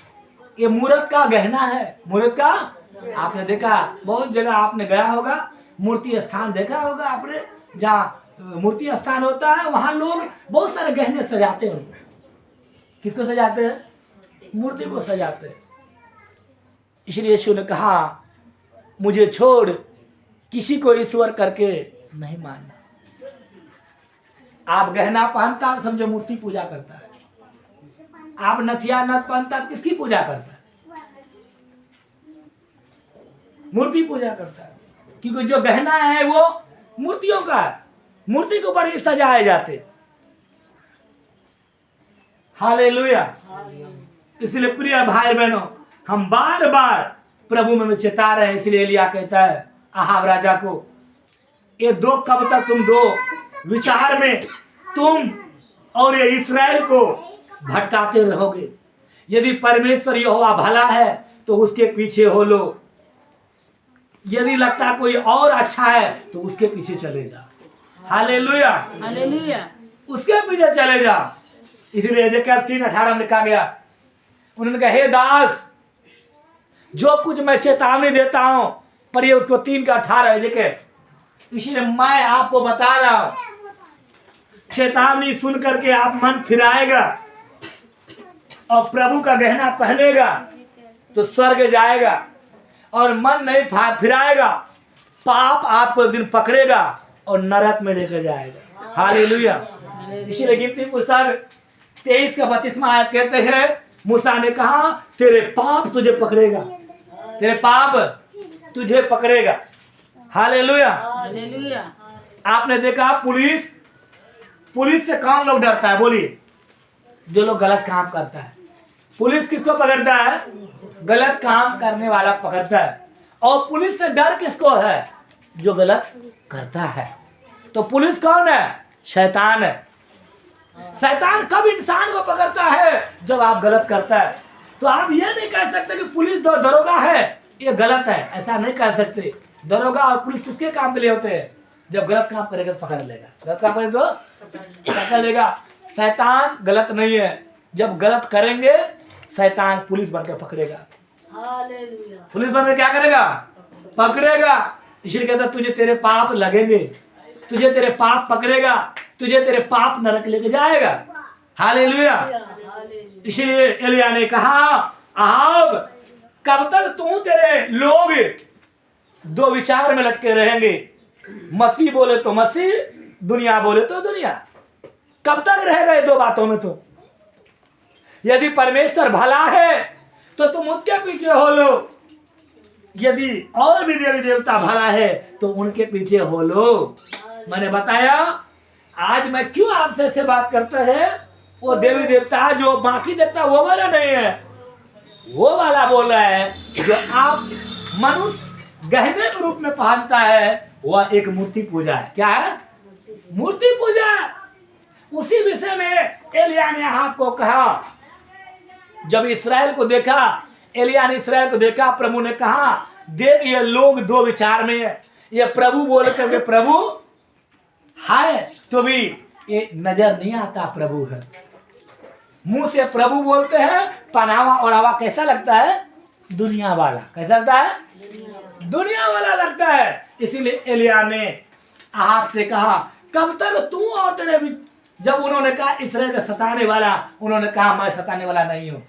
S1: ये मूर्त का गहना है। मूर्त का आपने देखा बहुत जगह, आपने गया होगा मूर्ति स्थान देखा होगा आपने, जहाँ मूर्ति स्थान होता है वहां लोग बहुत सारे गहने सजाते हैं। किसको सजाते हैं? मूर्ति को सजाते हैं। इसलिए यीशु ने कहा मुझे छोड़ किसी को ईश्वर करके नहीं मानना। आप गहना पहनता समझो मूर्ति पूजा करता है। आप नथिया नथ पहनता तो किसकी पूजा करता है? मूर्ति पूजा करता है। क्योंकि जो गहना है वो मूर्तियों का है, मूर्ति के ऊपर ही सजाए जाते। हालेलुया। इसलिए प्रिय भाई बहनों, हम बार बार प्रभु में चेता रहे हैं। इसलिए एलिया कहता है अहाब राजा को, ये दो कब तक तुम दो विचार में तुम और ये इस्राएल को भटकाते रहोगे? यदि परमेश्वर यहोवा भला है तो उसके पीछे हो लो, यदि लगता कोई और अच्छा है तो उसके पीछे चले जाओ। हालेलुया।
S4: हालेलुया।
S1: उसके पीछे चले जाओ। इसलिए देखकर 3:18 में लिखा गया, उन्होंने कहा हे दास जो कुछ मैं चेतावनी देता हूं, पर ये उसको 3:18 देखे। इसलिए मैं आपको बता रहा हूं, चेतावनी सुन करके आप मन फिराएगा और प्रभु का गहना पहनेगा तो स्वर्ग जाएगा, और मन नहीं फिराएगा पाप आपको एक दिन पकड़ेगा और नरक में लेकर जाएगा। हालेलुया। इसीलिए गिनती पुस्तक 23 का 32वां आयत कहते हैं मूसा ने कहा तेरे पाप तुझे पकड़ेगा, तेरे पाप तुझे पकड़ेगा। हालेलुया।
S4: हालेलुया।
S1: आपने देखा पुलिस से कौन लोग डरता है? बोलिए। जो लोग गलत काम करता है। पुलिस किसको पकड़ता है? गलत काम करने वाला पकड़ता है। और पुलिस से डर किसको है? जो गलत करता है। तो पुलिस कौन है? शैतान है। शैतान कब इंसान को पकड़ता है? जब आप गलत करता है। तो आप ये नहीं कह सकते कि पुलिस दरोगा है ये गलत है, ऐसा नहीं कह सकते। दरोगा और पुलिस किसके काम के लिए होते हैं? जब गलत काम करेगा तो पकड़ लेगा, गलत काम करेगा तो पकड़ लेगा। शैतान गलत नहीं है, जब गलत करेंगे शैतान पुलिस बनकर पकड़ेगा।
S4: हालेलुया।
S1: पुलिस बनकर क्या करेगा? पकड़ेगा। इसलिए कहता तुझे तेरे पाप लगेंगे, तुझे तेरे पाप पकड़ेगा, तुझे तेरे पाप नरक लेके जाएगा। हालेलुया।
S4: हालेलुया।
S1: इसलिए एलिया ने कहा अहाब कब तक तू तेरे लोग दो विचार में लटके रहेंगे, मसीह बोले तो मसीह, दुनिया बोले तो दुनिया। कब तक रहेगा ये दो बातों में? तो यदि परमेश्वर भला है तो तुम उसके पीछे हो लो, यदि और भी देवी देवता भला है तो उनके पीछे हो लो। मैंने बताया आज मैं क्यों आपसे ऐसे बात करता है, वो देवी देवता जो बाकी देवता वो वाला नहीं है, वो वाला बोल रहा है जो आप मनुष्य गहने के रूप में पहनता है, वह एक मूर्ति पूजा है। क्या है? मूर्ति पूजा। उसी विषय में एलिया ने आपको कहा, जब इस्राएल को देखा, एलिया ने इस्राएल को देखा, प्रभु ने कहा देख ये लोग दो विचार में है, ये प्रभु बोल करके प्रभु है तो भी ये नजर नहीं आता प्रभु है। मुंह से प्रभु बोलते हैं, पहनावा ओढ़ावा कैसा लगता है? दुनिया वाला। कैसा लगता है? दुनिया वाला लगता है। इसीलिए एलिया ने आहाब से कहा कब तक तू और तेरे जब उन्होंने कहा इसराइल का सताने वाला, उन्होंने कहा मैं सताने वाला नहीं हूँ,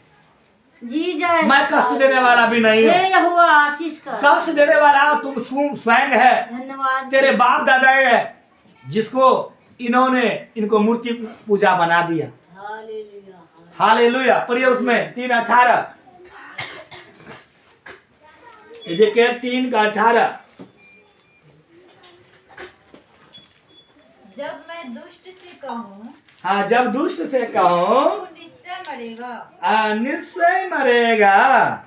S5: जीसस,
S1: मैं कष्ट देने वाला भी नहीं
S5: हे
S1: हूँ।
S5: यहोवा आशीष कर।
S1: कष्ट देने वाला तुम स्वयं है,
S5: धन्यवाद।
S1: तेरे बाप दादा है जिसको इन्होंने इनको मूर्ति पूजा बना दिया।
S4: हालेलुया।
S1: हालेलुया। पढ़िए उसमें 3:18, एजेकियल 3:18।
S6: जब मैं दुष्ट से कहूँ
S1: हाँ, जब दुष्ट से कहूँ
S6: तू निश्चय मरेगा,
S1: निश्चय मरेगा।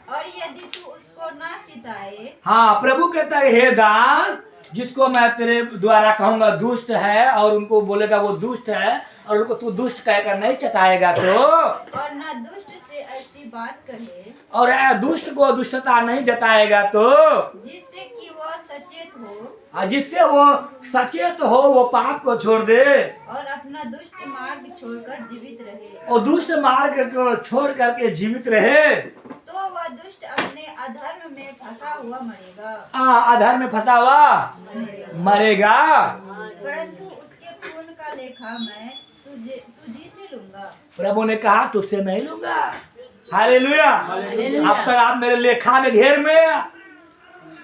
S6: और यदि तू उसको ना चिताए
S1: हाँ, प्रभु कहता है हे दास, जिसको मैं तेरे द्वारा कहूंगा दुष्ट है और उनको बोलेगा वो दुष्ट है और उनको तू दुष्ट कहकर नहीं चताएगा तो,
S6: और ना दुष्ट से ऐसी बात कहे
S1: और दुष्ट को दुष्टता नहीं जताएगा तो,
S6: जिससे कि वह सचेत हो
S1: जिससे वो सचेत हो, वो पाप को छोड़ दे
S6: और अपना दुष्ट मार्ग छोड़कर जीवित रहे,
S1: और दुष्ट मार्ग को छोड़ करके जीवित रहे,
S6: तो वह दुष्ट अपने अधर्म में फंसा हुआ मरेगा,
S1: अधर्म में फंसा हुआ मरेगा।
S6: परंतु उसके खून का लेखा मैं तुझी से लूंगा।
S1: प्रभु ने कहा तुझसे नहीं लूंगा। हालेलुया।
S4: हालेलुया।
S1: अब तक आप मेरे लेखा के घेर में,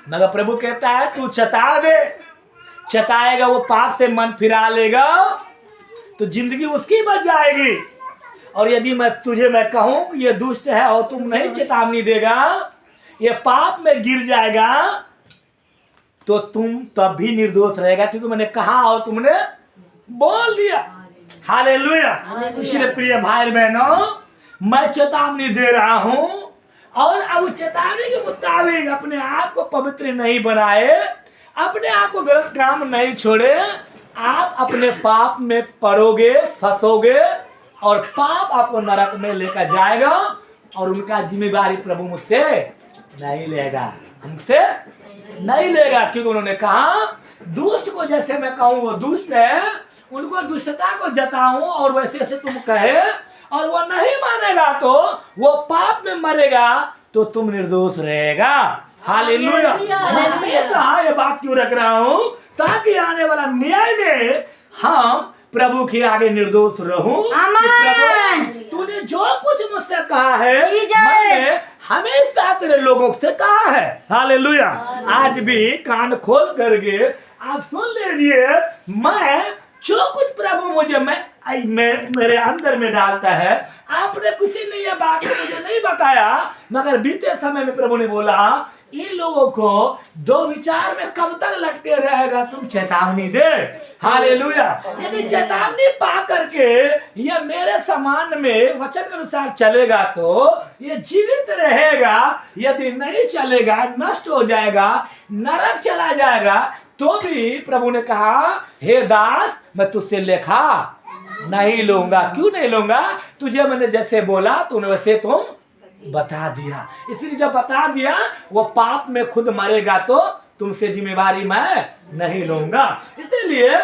S1: मगर प्रभु कहता है तू चता दे, चताएगा वो पाप से मन फिरा लेगा तो जिंदगी उसकी बच जाएगी। और यदि मैं कहूं ये दुष्ट है और तुम नहीं चेतावनी देगा, ये पाप में गिर जाएगा तो तुम तब भी निर्दोष रहेगा, क्योंकि मैंने कहा और तुमने बोल दिया। हालेलुया। इसलिए प्रिय भाई बहनों, मैं चेतावनी दे रहा हूं और अब चेतावनी के मुताबिक अपने आप को पवित्र नहीं बनाए, अपने आप को गलत काम नहीं छोड़े, आप अपने पाप में पड़ोगे, फंसोगे और पाप आपको नरक में लेकर जाएगा और उनका जिम्मेदारी प्रभु मुझसे नहीं लेगा, हमसे नहीं लेगा। क्योंकि उन्होंने कहा दुष्ट को जैसे मैं कहूँ वो दुष्ट है, उनको दुष्टता को जताऊं और वैसे ऐसे तुम कहे और वो नहीं मानेगा तो वो पाप में मरेगा तो तुम निर्दोष रहेगा। हालेलुया। मैं हमेशा ये बात क्यों रख रहा हूँ, ताकि आने वाला न्याय में हम प्रभु के आगे निर्दोष रहूं।
S5: आमीन।
S1: तूने जो कुछ मुझसे कहा है
S5: जीसस।
S1: मैंने हमेशा तेरे लोगों से कहा है। हालेलुया। आज भी कान खोल करके आप सुन लीजिए, मैं जो कुछ प्रभु मुझे मेरे अंदर में डालता है, आपने किसी ने यह बात मुझे नहीं बताया, मगर बीते समय में प्रभु ने बोला इन लोगों को दो विचार में कब तक लटके रहेगा, तुम चेतावनी दे। हालेलुया। यदि चेतावनी पा करके ये मेरे समान में वचन के अनुसार चलेगा तो ये जीवित रहेगा, यदि नहीं चलेगा नष्ट हो जाएगा, नरक चला जाएगा। तो भी प्रभु ने कहा हे दास, मैं तुझसे लेखा नहीं लूंगा। क्यों नहीं लूंगा? तुझे मैंने जैसे बोला तूने वैसे तुम बता दिया, इसलिए जब बता दिया वो पाप में खुद मरेगा तो तुमसे जिम्मेवारी मैं नहीं लूंगा। इसलिए इसलिए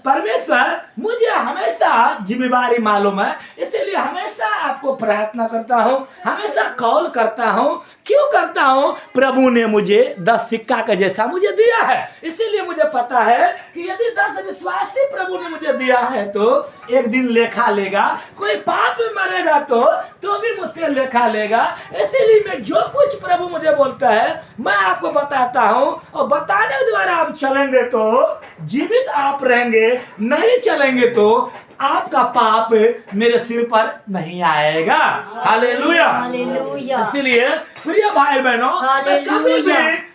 S1: परमेश्वर मुझे हमेशा जिम्मेवारी मालूम है, इसीलिए हमेशा आपको प्रार्थना करता हूँ, हमेशा कॉल करता हूँ। क्यों करता हूँ? प्रभु ने मुझे 10 सिक्का का जैसा मुझे दिया है, इसीलिए मुझे पता है कि यदि 10 विश्वासी प्रभु ने मुझे दिया है तो एक दिन लेखा लेगा। कोई पाप में मरेगा तो भी मुझसे लेखा लेगा। इसीलिए मैं जो कुछ प्रभु मुझे बोलता है मैं आपको बताता हूँ, और बताने के द्वारा आप चलेंगे तो जीवित आप रहेंगे, नहीं चलेंगे तो आपका पाप मेरे सिर पर नहीं आएगा। हालेलुया।
S5: हालेलुया।
S1: इसलिए प्रिय भाई बहनों, मैं कभी भी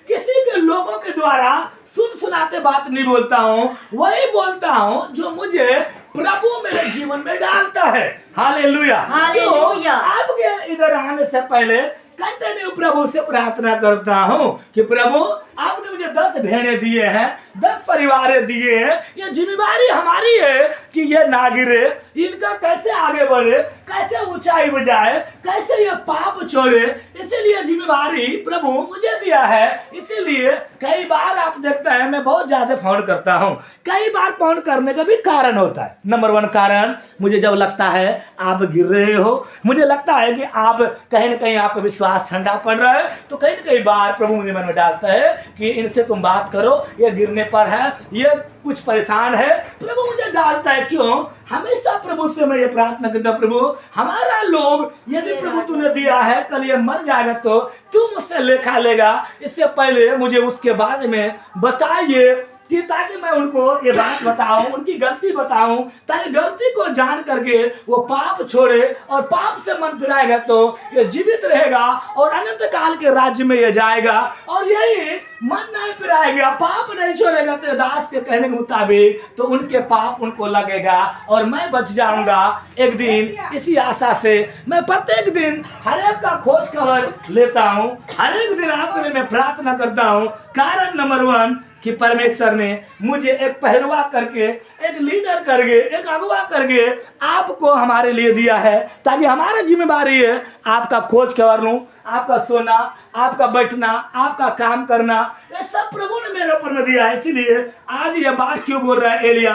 S1: किसी के लोगों के द्वारा सुनाते बात नहीं बोलता हूँ, वही बोलता हूँ जो मुझे प्रभु मेरे जीवन में डालता है। हालेलुया।
S5: हालेलुया।
S1: आपके इधर आने से पहले कंटिन्यू प्रभु से प्रार्थना करता हूँ कि प्रभु आपने मुझे 10 भेड़ें दिए हैं, 10 परिवारें दिए हैं, ये जिम्मेवारी हमारी है कि ये ना गिरे, इनका कैसे आगे बढ़े, कैसे ऊंचाई बजाए, कैसे ये पाप छोड़े। इसीलिए जिम्मेवारी प्रभु मुझे दिया है। इसीलिए कई बार आप देखते हैं मैं बहुत ज्यादा फोन करता हूँ। कई बार फोन करने का भी कारण होता है। नंबर 1 कारण, मुझे जब लगता है आप गिर रहे हो, मुझे लगता है कि आप कहीं ना कहीं आपका विश्वास ठंडा पड़ रहा है, तो कई न कई बार प्रभु मुझे मन में डालता है कि इनसे तुम बात करो, ये गिरने पर है, ये कुछ परेशान है। प्रभु मुझे डालता है। क्यों? हमेशा प्रभु से मैं ये प्रार्थना करता हूं, प्रभु हमारा लोग यदि प्रभु तूने दिया है, कल ये मर जाएगा तो तू मुझसे लेखा लेगा। इससे पहले मुझे उसके बारे में बताइए कि ताकि मैं उनको ये बात बताऊं, उनकी गलती बताऊं, ताकि गलती को जान करके वो पाप छोड़े, और पाप से मन फिराएगा तो ये जीवित रहेगा और अनंत काल के राज्य में ये जाएगा। और यही मन नहीं फिराएगा, पाप नहीं छोड़ेगा तेरे दास के कहने के मुताबिक, तो उनके पाप उनको लगेगा और मैं बच जाऊंगा एक दिन। इसी आशा से मैं प्रत्येक दिन हर एक का खोज खबर लेता हूँ, हर एक दिन आपके लिए मैं प्रार्थना करता हूँ। कारण नंबर 1 कि परमेश्वर ने मुझे एक पहरुआ करके, एक लीडर करके, एक अगुवा करके आपको हमारे लिए दिया है, ताकि हमारा जिम्मेदारी है आपका खोज खबर लूं, आपका सोना, आपका बैठना, आपका काम करना, ये सब प्रभु ने मेरे ऊपर में दिया है। इसीलिए आज ये बात क्यों बोल रहा है एलिया?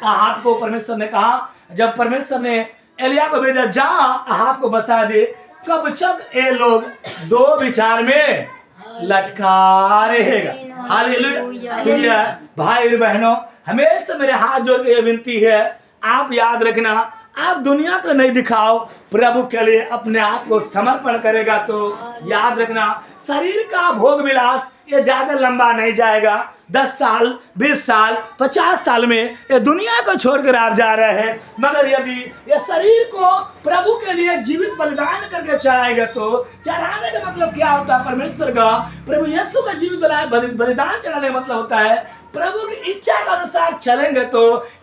S1: आहाब को परमेश्वर ने कहा, जब परमेश्वर ने एलिया को भेजा, जा आहाब को बता दे कब तक ये लोग 2 विचार में लटका रहेगा। हालेलुया। भाई बहनों, हमेशा मेरे हाथ जोड़ के ये विनती है, आप याद रखना, आप दुनिया को नहीं दिखाओ, प्रभु के लिए अपने आप को समर्पण करेगा तो याद रखना शरीर का भोग विलास ये ज्यादा लंबा नहीं जाएगा। 10 साल, 20 साल, 50 साल में ये दुनिया को छोड़कर आप जा रहे हैं, मगर यदि ये शरीर को प्रभु के लिए जीवित बलिदान करके चढ़ाएगा तो चढ़ाने का मतलब क्या होता है? परमेश्वर का, प्रभु यीशु का जीवित बलिदान चढ़ाने का मतलब होता है प्रभु की इच्छा के अनुसार चलेंगे तो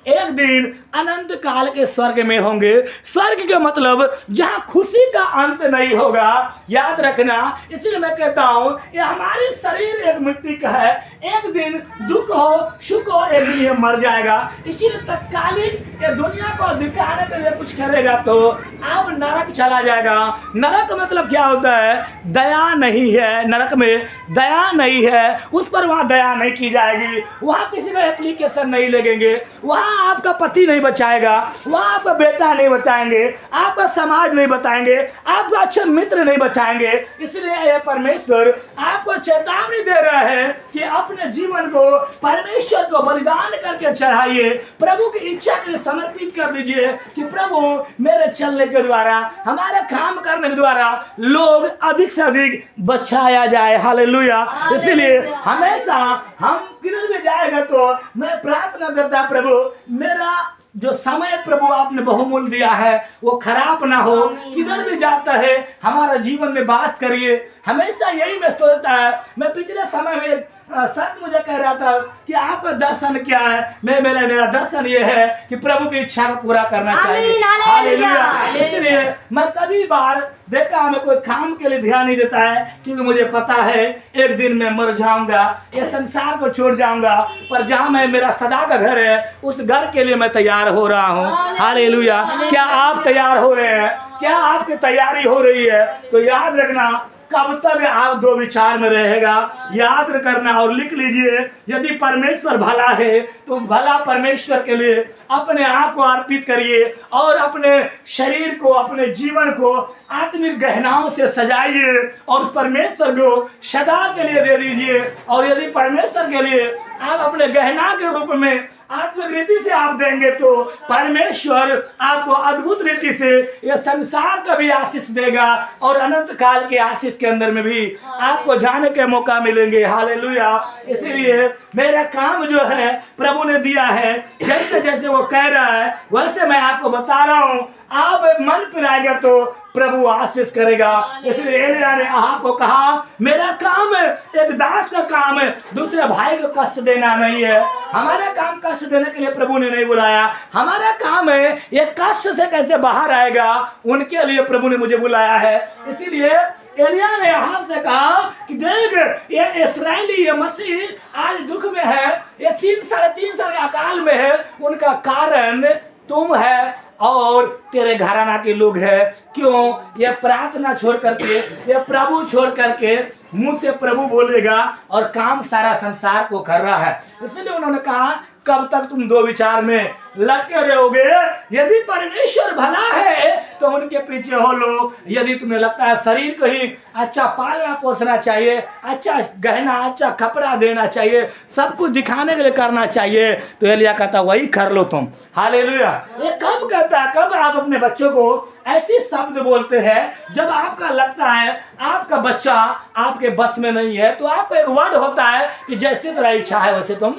S1: एक दिन अनंत काल के स्वर्ग में होंगे। स्वर्ग का मतलब जहाँ खुशी का अंत नहीं होगा, याद रखना। इसलिए मैं कहता हूँ ये हमारी शरीर एक मिट्टी का है, एक दिन दुख हो सुख हो, एक दिन ये मर जाएगा। इसीलिए तत्कालिक ये दुनिया को दिखाने के लिए कुछ करेगा तो अब नरक चला जाएगा। नरक मतलब क्या होता है? दया नहीं है, नरक में दया नहीं है, उस पर वहाँ दया नहीं की जाएगी, वहाँ किसी का एप्लीकेशन नहीं लगेंगे, वहाँ आपका पति नहीं बचाएगा, वहाँ आपका बेटा नहीं बचाएंगे, आपका समाज नहीं बताएंगे, आपका अच्छे मित्र नहीं बचाएंगे। इसलिए ये परमेश्वर आपको चेतावनी दे रहा है कि अपने जीवन को परमेश्वर को बलिदान करके चढ़ाइए, प्रभु की इच्छा के लिए समर्पित कर दीजिए कि प्रभु मेरे चलने के द्वारा, हमारे काम करने के द्वारा लोग अधिक से अधिक बचाया जाए। हालेलुया। इसलिए हमेशा हम किधर भी जाएगा तो मैं प्रार्थना करता प्रभु मेरा जो समय प्रभु आपने बहुमूल्य दिया है वो खराब ना हो। किधर भी जाता है हमारा जीवन में बात करिए। हमेशा यही मैं सोचता है। मैं पिछले समय में संत मुझे कह रहा था कि आपका दर्शन क्या है? मेरा दर्शन ये है कि प्रभु की इच्छा को पूरा करना चाहिए। हालेलुया। इसलिए मैं कभी बार देखा हमें कोई काम के लिए ध्यान नहीं देता है, क्योंकि मुझे पता है एक दिन मैं मर जाऊंगा, ये संसार को छोड़ जाऊंगा, पर जहाँ मैं मेरा सदा का घर है उस घर के लिए मैं तैयार हो रहा हूँ। हालेलुया। क्या आप तैयार हो रहे हैं? क्या आपकी तैयारी हो रही है? तो याद रखना कब तक आप दो विचार में रहेगा? याद करना और लिख लीजिए, यदि परमेश्वर भला है तो भला परमेश्वर के लिए अपने आप को अर्पित करिए और अपने शरीर को, अपने जीवन को आत्मिक गहनाओं से सजाइए और उस परमेश्वर को सदा के लिए दे दीजिए। और यदि परमेश्वर के लिए आप अपने गहना के रूप में आत्मिक रीति से आप देंगे तो परमेश्वर आपको अद्भुत रीति से ये संसार का भी आशीष देगा और अनंत काल के आशीष के अंदर में भी आपको जाने के मौका मिलेंगे। हालेलुया। इसीलिए मेरा काम जो है प्रभु ने दिया है, जैसे जैसे वो कह रहा है वैसे मैं आपको बता रहा हूँ। आप मन फिराएगा तो प्रभु आशीष करेगा। इसलिए एलिया ने अहाब को कहा, मेरा काम है, एक दास का काम है, दूसरे भाई को कष्ट देना नहीं है। हमारा काम कष्ट देने के लिए प्रभु ने नहीं बुलाया, हमारा काम है ये कष्ट से कैसे बाहर आएगा, उनके लिए प्रभु ने मुझे बुलाया है। इसीलिए एलिया ने अहाब से कहा कि देख, ये इस्राएली, ये मसीह आज दुख में है, ये 3-3.5 साल के अकाल में है, उनका कारण तुम है और तेरे घराना के लोग हैं। क्यों? ये प्रार्थना छोड़ करके, ये प्रभु छोड़ करके मुंह से प्रभु बोलेगा और काम सारा संसार को कर रहा है। इसलिए उन्होंने कहा, कब तक तुम दो विचार में लटके रहोगे? यदि परमेश्वर भला है तो उनके पीछे हो लो। यदि तुम्हें लगता है शरीर को ही अच्छा पालना पोसना चाहिए, अच्छा गहना, अच्छा कपड़ा देना चाहिए, सब कुछ दिखाने के लिए करना चाहिए, तो एलिया कहता वही कर लो तुम। हालेलुया। ये कब कहता है? कब आप अपने बच्चों को ऐसे शब्द बोलते हैं जब आपका लगता है आपका बच्चा आपके बस में नहीं है, तो आपका एक वर्ड होता है कि जैसे तेरा इच्छा है वैसे तुम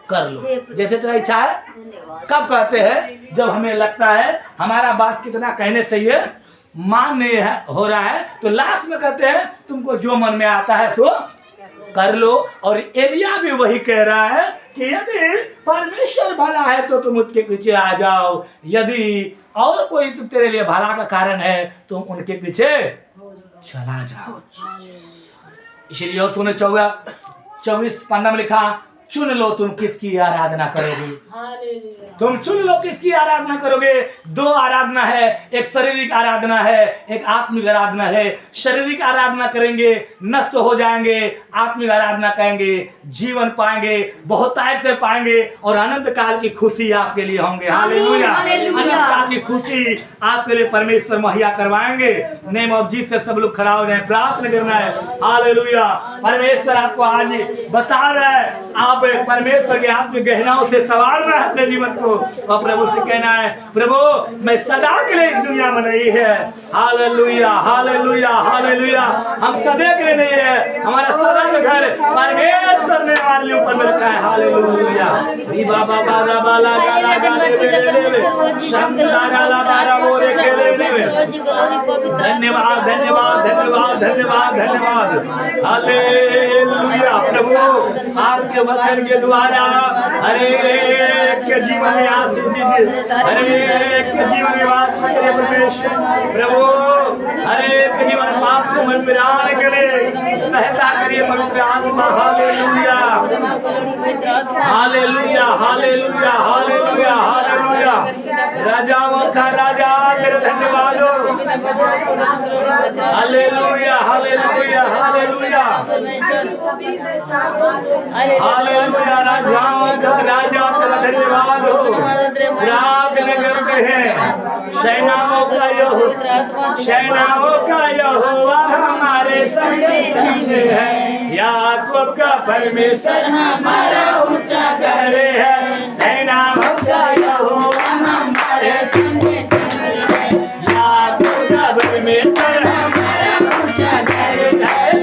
S1: कर लो, जैसे तेरा इच्छा है। कब कहते हैं? जब हमें लगता है हमारा बात कितना कहने से ये मान नहीं है, हो रहा है, तो लास्ट में कहते हैं तुमको जो मन में आता है सो कर लो। और एलिया भी वही कह रहा है कि यदि परमेश्वर भला है तो तुम उसके पीछे आ जाओ, यदि और कोई तुम तेरे लिए भला का कारण है तुम उनके पीछे चला जाओ। इसलिए यहोशू 24:15 में लिखा, चुन लो तुम किसकी आराधना करोगे। तुम चुन लो किसकी आराधना करोगे। दो आराधना है, एक शारीरिक आराधना है, एक आत्मिक आराधना है। शारीरिक आराधना करेंगे नष्ट हो जाएंगे, आत्मिक आराधना करेंगे जीवन पाएंगे, बहुतायत से पाएंगे और अनंत काल की खुशी आपके लिए होंगे। हालेलुया। अनंत काल की खुशी आपके लिए परमेश्वर मुहैया करवाएंगे। नेम ऑफ जीसस सब लोग खड़ा हो जाए, प्रार्थना करना है। हालेलुया। परमेश्वर आपको आज बता रहा है, आप परमेश्वर के आत्मिक गहनाओं से सवारना है अपने जीवन को और प्रभु से कहना है, प्रभु मैं सदा के लिए इस दुनिया में नहीं है। Hallelujah, hallelujah, hallelujah. हम सदा के लिए नहीं है, हमारा सदा का घर परमेश्वर ने हमारे लिए ऊपर में रखा है। हालेलुया। धन्यवाद, धन्यवाद, धन्यवाद, धन्यवाद, धन्यवाद। हालेलुया। प्रभु आपके वचन के द्वारा हर एक के जीवन में आशीष दीजिए, हर एक के जीवन में बात करिए परमेश्वर। प्रभु हर एक के जीवन पाप से मन फिराने के लिए सहायता करिए पवित्र आत्मा। Hallelujah, hallelujah, hallelujah, hallelujah, hallelujah. राजाओं का राजा तेरे धन्यवाद हो। Hallelujah, hallelujah, hallelujah, hallelujah. राजाओं का राजा तेरा धन्यवाद हो। प्रार्थना करते हैं, सेनाओं का यहोवा, सेनाओं का यहोवा हमारे संग संग है। याकूब का परमेश्वर हमारा ऊंचा घर है। सेनाओं का यहोवा हमारे संग संग है। याकूब का परमेश्वर हमारा ऊंचा घर है।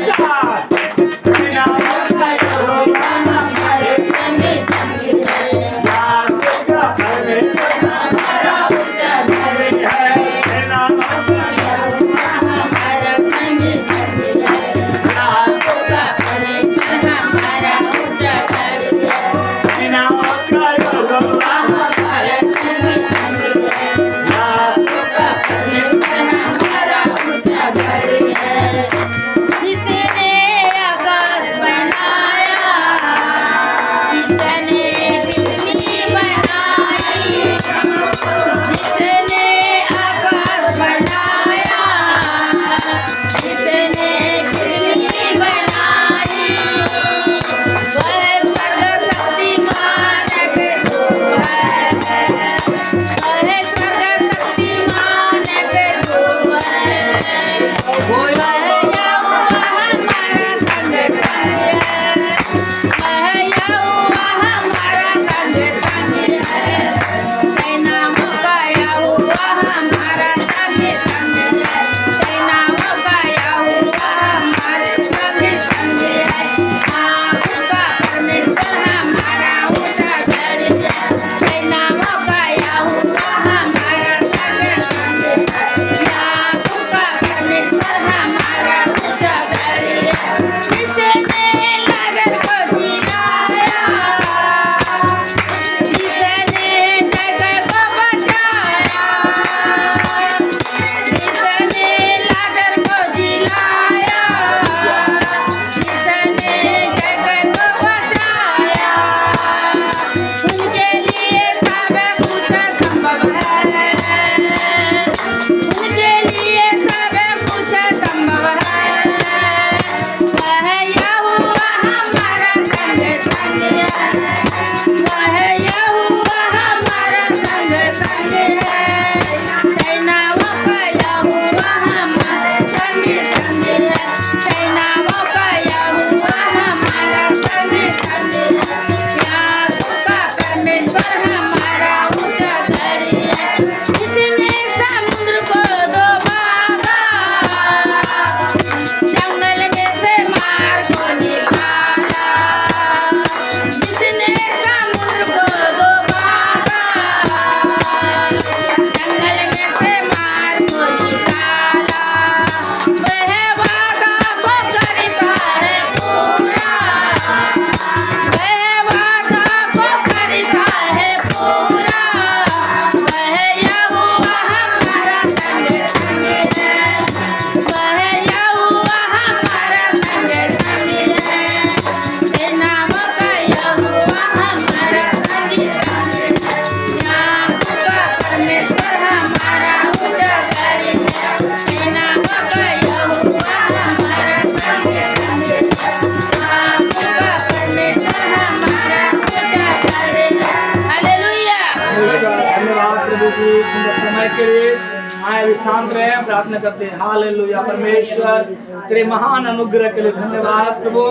S6: जिसने
S1: के लिए आए अभी शांत रहे, प्रार्थना करते हैं। हालेलुया। परमेश्वर तेरे महान अनुग्रह के लिए धन्यवाद प्रभु।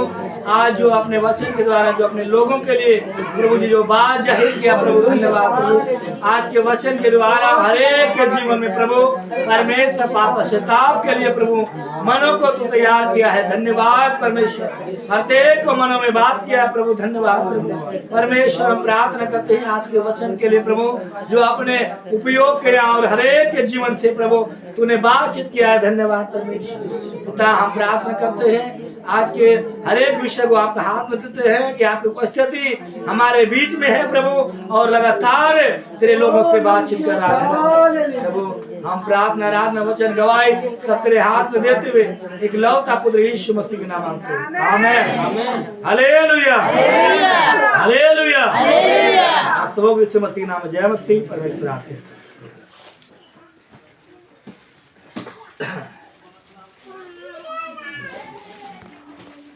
S1: आज जो अपने वचन के द्वारा जो अपने लोगों के लिए प्रभु जी जो बात जाहिर किया प्रभु, धन्यवाद प्रभु। आज के वचन के द्वारा हरेक के जीवन में प्रभु परमेश्वर पाप पश्चाताप के लिए प्रभु मनों को तू तैयार किया है। धन्यवाद परमेश्वर। प्रत्येक को मनों में बात किया है प्रभु, धन्यवाद प्रभु। परमेश्वर हम प्रार्थना करते हैं आज के वचन के लिए प्रभु, जो अपने उपयोग किया और हरेक के जीवन से प्रभु तूने बातचीत किया है। धन्यवाद परमेश्वर। पिता हम प्रार्थना करते हैं आज के हरेक विषय को आपका हाथ में देते हैं कि आपकी उपस्थिति हमारे बीच में है प्रभु, और लगातार तेरे लोगों से बातचीत कर रहा है प्रभु। हम प्रार्थना आराधना वचन गवाही सब तेरे हाथ में देते हुए एक लौता पुत्र यीशु मसीह के नाम मांगते हैं, आमीन। Hallelujah hallelujah. आप सबों यीशु मसीह के नाम में जय मसीह। परमेश्वर आपके